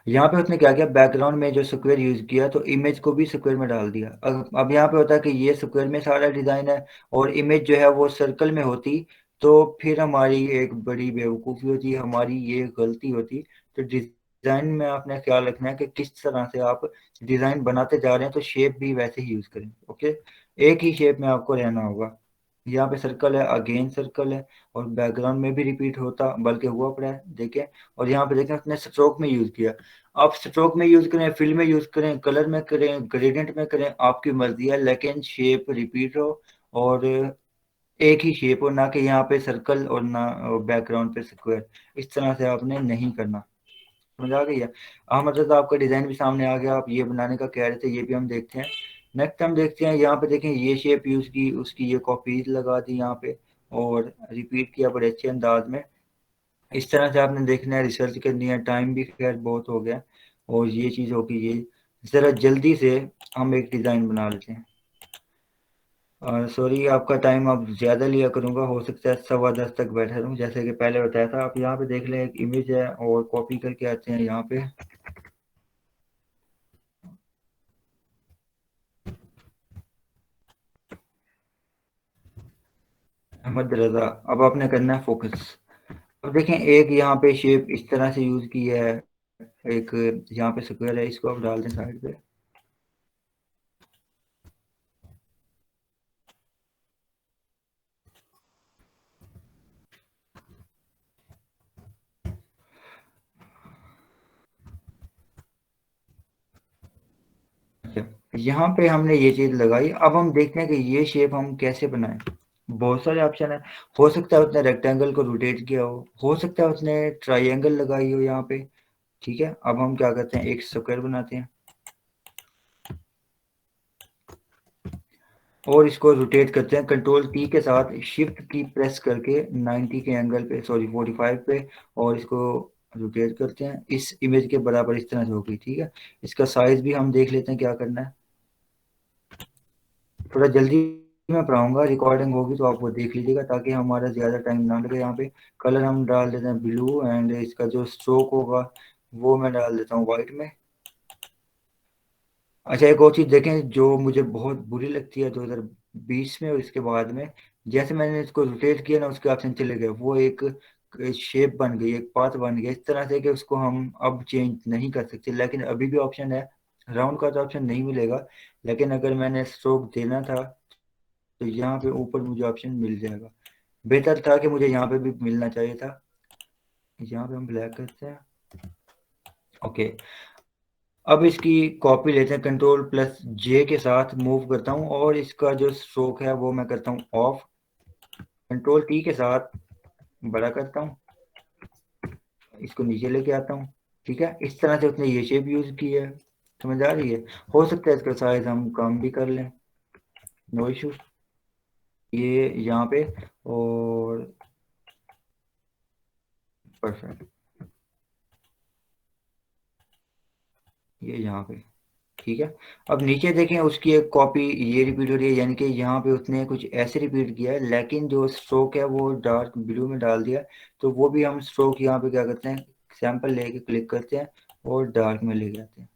यहाँ पे उसने क्या किया, बैकग्राउंड में जो स्क्वायर यूज किया तो इमेज को भी स्क्वायर में डाल दिया। अब यहाँ पे होता है कि ये स्क्वायर में सारा डिजाइन है और इमेज जो है वो सर्कल में होती, तो फिर हमारी एक बड़ी बेवकूफ़ी होती, हमारी ये गलती होती। तो डिजाइन में आपने ख्याल रखना है कि किस तरह से आप डिजाइन बनाते जा रहे हैं, तो शेप भी वैसे ही यूज करें। ओके, एक ही शेप में आपको रहना होगा। यहाँ पे सर्कल है, अगेन सर्कल है, और बैकग्राउंड में भी रिपीट होता बल्कि हुआ पड़ा है, देखें। और यहाँ पे देखें उसने स्ट्रोक में यूज किया। आप स्ट्रोक में यूज करें, फिल में यूज करें, कलर में करें, ग्रेडियंट में करें, आपकी मर्जी है, लेकिन शेप रिपीट हो और एक ही शेप हो, ना कि यहाँ पे सर्कल और ना बैकग्राउंड पे स्क्वायर। इस तरह से आपने नहीं करना। समझ आ गई है। मतलब आपका डिजाइन भी सामने आ गया, आप ये बनाने का कह रहे थे, ये भी हम देखते हैं। नेक्स्ट हम देखते हैं, यहाँ पे देखें ये शेप यूज की, उसकी ये कॉपीज लगा दी यहाँ पे और रिपीट किया बड़े अच्छे अंदाज में। इस तरह से आपने देखना है, रिसर्च करनी है। टाइम भी खैर बहुत हो गया और ये चीज़ होगी, ये ज़रा जल्दी से हम एक डिज़ाइन बना लेते हैं। सॉरी आपका टाइम अब ज़्यादा लिया करूँगा, हो सकता है 10:15 तक बैठा रहूँ, जैसे कि पहले बताया था। आप यहाँ पे देख लें, एक इमेज है और कॉपी करके आते हैं यहाँ पे। अहमद रजा, अब आपने करना है फोकस। अब देखें एक यहाँ पे शेप इस तरह से यूज़ की है, एक यहाँ पे स्क्वायर है, इसको आप डाल दें साइड पे। यहाँ पे हमने ये चीज लगाई। अब हम देखते हैं कि ये शेप हम कैसे बनाएं। बहुत सारे ऑप्शन है। हो सकता है उसने रेक्टेंगल को रोटेट किया हो सकता है उसने ट्राइंगल लगाई हो यहाँ पे। ठीक है, अब हम क्या करते हैं, एक स्क्वायर बनाते हैं और इसको रोटेट करते हैं कंट्रोल टी के साथ, शिफ्ट की प्रेस करके 90 के एंगल पे, सॉरी 45 पे, और इसको रोटेट करते हैं इस इमेज के बराबर, इस तरह से होगी। ठीक है, इसका साइज भी हम देख लेते हैं क्या करना है। थोड़ा जल्दी मैं पढ़ाऊंगा, रिकॉर्डिंग होगी तो आप वो देख लीजिएगा ताकि हमारा ज़्यादा टाइम ना लगे। यहाँ पे कलर हम डाल देते हैं ब्लू, एंड इसका जो स्ट्रोक होगा वो मैं डाल देता हूँ वाइट में। अच्छा, एक और चीज़ देखें जो मुझे बहुत बुरी लगती है 2020 में और इसके बाद में, जैसे मैंने इसको रोटेट किया ना उसके ऑप्शन चले गए, वो एक शेप बन गई, एक पाथ बन गया इस तरह से कि उसको हम अब चेंज नहीं कर सकते। लेकिन अभी भी ऑप्शन है, राउंड का तो ऑप्शन नहीं मिलेगा, लेकिन अगर मैंने स्ट्रोक देना था तो यहाँ पे ऊपर मुझे ऑप्शन मिल जाएगा। बेहतर था कि मुझे यहाँ पे भी मिलना चाहिए था। यहाँ पे हम ब्लैक करते हैं। ओके, अब इसकी कॉपी लेते हैं, कंट्रोल प्लस जे के साथ मूव करता हूँ और इसका जो स्ट्रोक है वो मैं करता हूँ ऑफ, कंट्रोल टी के साथ बड़ा करता हूँ, इसको नीचे लेके आता हूँ। ठीक है, इस तरह से उसने ये शेप यूज की है, समझ आ रही है। हो सकता है इसका साइज हम कम भी कर लें, नो इशू। ये यहाँ पे और परफेक्ट, ये यहाँ पे। ठीक है, अब नीचे देखें उसकी एक कॉपी ये रिपीट हो रही है, यानी कि यहाँ पे उसने कुछ ऐसे रिपीट किया है, लेकिन जो स्ट्रोक है वो डार्क ब्लू में डाल दिया। तो वो भी हम स्ट्रोक यहाँ पे क्या करते हैं, सैंपल लेके क्लिक करते हैं और डार्क में ले जाते हैं।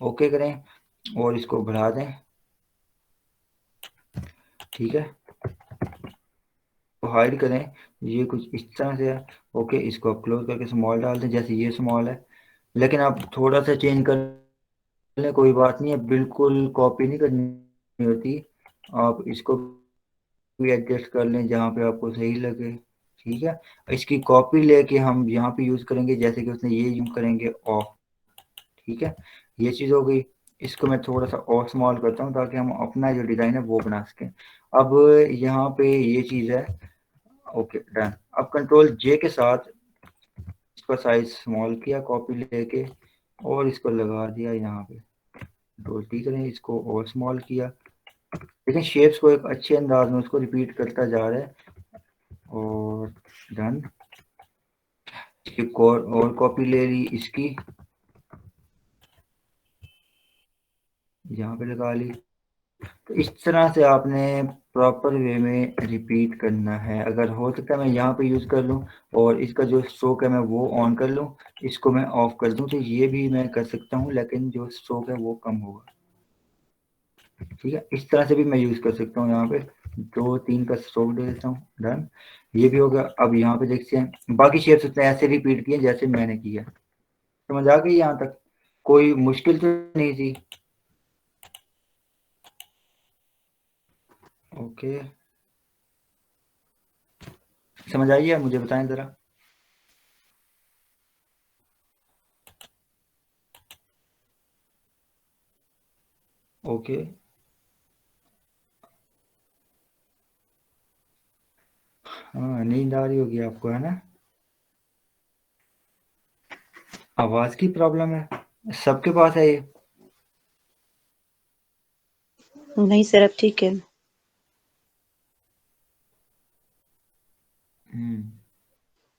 ओके करें और इसको बढ़ा दें। ठीक है, तो हाइड करें, ये कुछ इस तरह से है। ओके, इसको क्लोज करके स्मॉल डाल दें, जैसे ये स्मॉल है, लेकिन आप थोड़ा सा चेंज कर लें, कोई बात नहीं है, बिल्कुल कॉपी नहीं करनी होती। आप इसको भी एडजस्ट कर लें जहाँ पे आपको सही लगे। ठीक है, इसकी कॉपी लेके हम यहाँ पे यूज करेंगे, जैसे कि उसने ये यूज करेंगे ऑफ। ठीक है, ये चीज हो गई। इसको मैं थोड़ा सा और स्मॉल करता हूँ ताकि हम अपना जो डिजाइन है वो बना सकें। अब यहाँ पे ये चीज है। Okay done. अब कंट्रोल जे के साथ इसका साइज स्मॉल किया कॉपी लेके और इसको लगा दिया यहाँ पे। कंट्रोल टी करें, इसको और स्मॉल किया, लेकिन शेप्स को एक अच्छे अंदाज में उसको रिपीट करता जा रहा है और डन। एक और कॉपी ले ली इसकी, यहाँ पे लगा ली। तो इस तरह से आपने प्रॉपर वे में रिपीट करना है। अगर हो सकता है मैं यहाँ पे यूज कर लूँ और इसका जो स्ट्रोक है मैं वो ऑन कर लूँ, इसको मैं ऑफ कर दूँ, तो ये भी मैं कर सकता हूँ, लेकिन जो स्ट्रोक है वो कम होगा। ठीक है, इस तरह से भी मैं यूज कर सकता हूँ। यहाँ पे 2 3 का स्ट्रोक दे देता हूँ, डन। ये भी हो गया। अब यहाँ पे देखते हैं बाकी शेप्स उसने ऐसे रिपीट किए जैसे मैंने किया। समझ आ गई यहाँ तक? कोई मुश्किल तो नहीं थी? ओके, समझ आई है? मुझे बताएं जरा। ओके, हाँ नींद आ रही होगी आपको, है ना? आवाज की प्रॉब्लम है, सबके पास है ये? नहीं सर, अब ठीक है।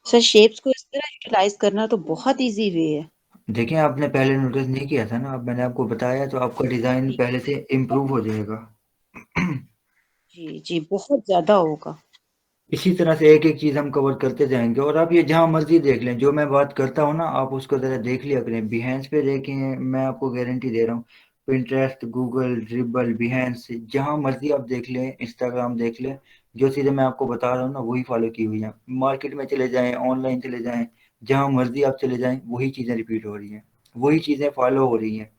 सर शेप्स को इस तरह यूटिलाइज करना तो बहुत इजी वे है। देखिए, आपने पहले नोटिस नहीं किया था ना, अब मैंने आपको बताया तो आपका डिजाइन पहले से इम्प्रूव हो जाएगा। जी जी, बहुत ज्यादा होगा। इसी तरह से एक एक चीज हम कवर करते जाएंगे, और आप ये जहां मर्जी देख लें, जो मैं बात करता हूँ ना आप उसको जरा देख लिया करें। बिहेंस पे देखें, मैं आपको गारंटी दे रहा हूँ, पिंटरेस्ट, गूगल, ड्रिबल, बिहेंस, जहां मर्जी आप देख लें, इंस्टाग्राम देख लें, जो चीजें मैं आपको बता रहा हूँ ना वही फॉलो की हुई हैं। मार्केट में चले जाएं, ऑनलाइन चले जाएं, जहां मर्जी आप चले जाएं, वही चीजें रिपीट हो रही हैं, वही चीजें फॉलो हो रही हैं।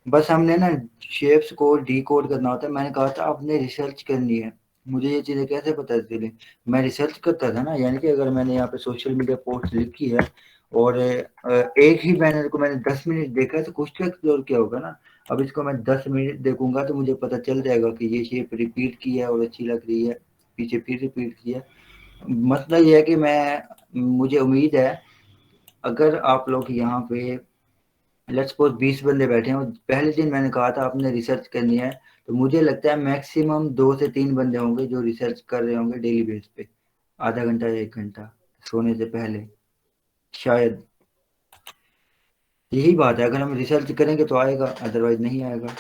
बस हमने ना शेप्स को डिकोड करना होता है। मैंने कहा था आपने रिसर्च करनी है, मुझे ये चीज़ें कैसे पता चली? मैं रिसर्च करता था ना, यानी कि अगर मैंने यहाँ पे सोशल मीडिया पोस्ट लिखी है और एक ही बैनर को मैंने 10 मिनट देखा है तो कुछ तो एक्सप्लोर किया होगा ना। अब इसको मैं 10 मिनट देखूंगा तो मुझे पता चल जाएगा कि ये शेप रिपीट की है और अच्छी लग रही है, पीछे फिर रिपीट किया। मसला ये है कि मुझे उम्मीद है अगर आप लोग यहाँ पे लेट्स सपोज 20 बंदे बैठे हैं और पहले दिन मैंने कहा था आपने रिसर्च करनी है, तो मुझे लगता है मैक्सिमम 2 से 3 बंदे होंगे जो रिसर्च कर रहे होंगे डेली बेस पे, आधा घंटा या 1 घंटा सोने से पहले। शायद यही बात है, अगर हम रिसर्च करेंगे तो आएगा, अदरवाइज नहीं आएगा।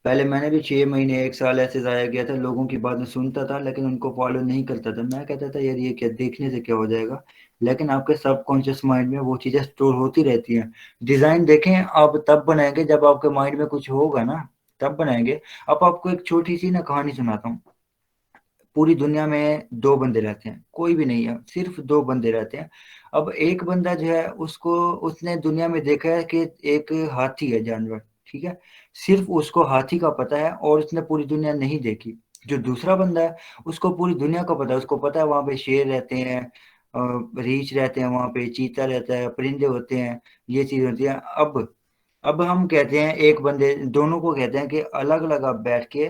पहले मैंने भी 6 महीने 1 साल ऐसे ज़ाया किया था, लोगों की बातें सुनता था लेकिन उनको फॉलो नहीं करता था। मैं कहता था यार ये क्या, देखने से क्या हो जाएगा, लेकिन आपके सबकॉन्शियस माइंड में वो चीज़ें स्टोर होती रहती हैं। डिज़ाइन देखें आप तब बनाएंगे जब आपके माइंड में कुछ होगा ना, तब बनाएंगे। अब आपको एक छोटी सी ना कहानी सुनाता हूँ। पूरी दुनिया में 2 बंदे रहते हैं, कोई भी नहीं है, सिर्फ 2 बंदे रहते हैं। अब एक बंदा जो है उसने दुनिया में देखा है कि एक हाथी है जानवर, ठीक है, सिर्फ उसको हाथी का पता है और उसने पूरी दुनिया नहीं देखी। जो दूसरा बंदा है उसको पूरी दुनिया का पता है, उसको पता है वहाँ पे शेर रहते हैं, रीछ रहते हैं, वहाँ पे चीता रहता है, परिंदे होते हैं, ये चीज होती है। अब हम कहते हैं एक बंदे, दोनों को कहते हैं कि अलग अलग आप बैठ के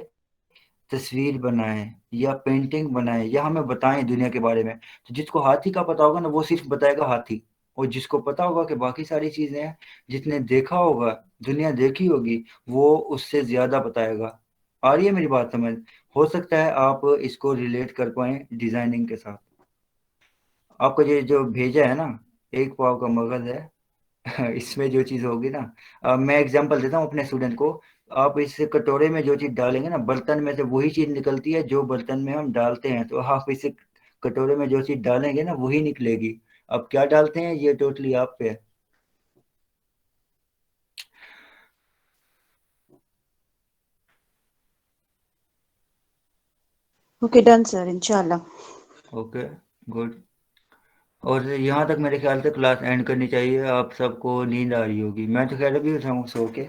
तस्वीर बनाएं या पेंटिंग बनाएं या हमें बताएं दुनिया के बारे में। तो जिसको हाथी का पता होगा ना वो सिर्फ बताएगा हाथी, और जिसको पता होगा कि बाकी सारी चीजें हैं, जिसने देखा होगा, दुनिया देखी होगी, वो उससे ज्यादा बताएगा। आ रही है मेरी बात समझ? हो सकता है आप इसको रिलेट कर पाए डिजाइनिंग के साथ। आपको ये जो भेजा है ना, एक पाव का मगज है इसमें जो चीज होगी ना, मैं एग्जांपल देता हूँ अपने स्टूडेंट को। आप इस कटोरे में जो चीज डालेंगे ना, बर्तन में से वही चीज निकलती है जो बर्तन में हम डालते हैं, तो आप इस कटोरे में जो चीज डालेंगे ना वही निकलेगी। अब क्या डालते हैं ये टोटली आप पे है। ओके डन सर, इंशाल्लाह। Okay, good. और यहाँ तक मेरे ख्याल से क्लास एंड करनी चाहिए, आप सबको नींद आ रही होगी, मैं तो खैर अभी उठाऊँ सो के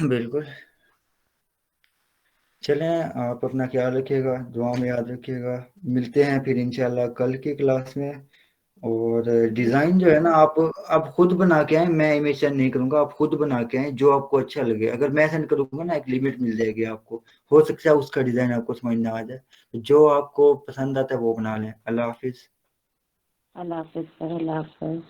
बिल्कुल। चलें, आप अपना ख्याल रखिएगा, दुआ में याद रखिएगा। मिलते हैं फिर इंशाल्लाह कल की क्लास में। और डिज़ाइन जो है ना, आप खुद बना के आए, मैं इमेज सेंड नहीं करूँगा, आप खुद बना के आए जो आपको अच्छा लगे। अगर मैं सेंड करूँगा ना एक लिमिट मिल जाएगी आपको, हो सकता है उसका डिज़ाइन आपको समझ ना आ जाए, तो जो आपको पसंद आता है वो बना लें। अल्लाह हाफिज़। अल्लाह हाफिज सर, अल्लाह हाफिज।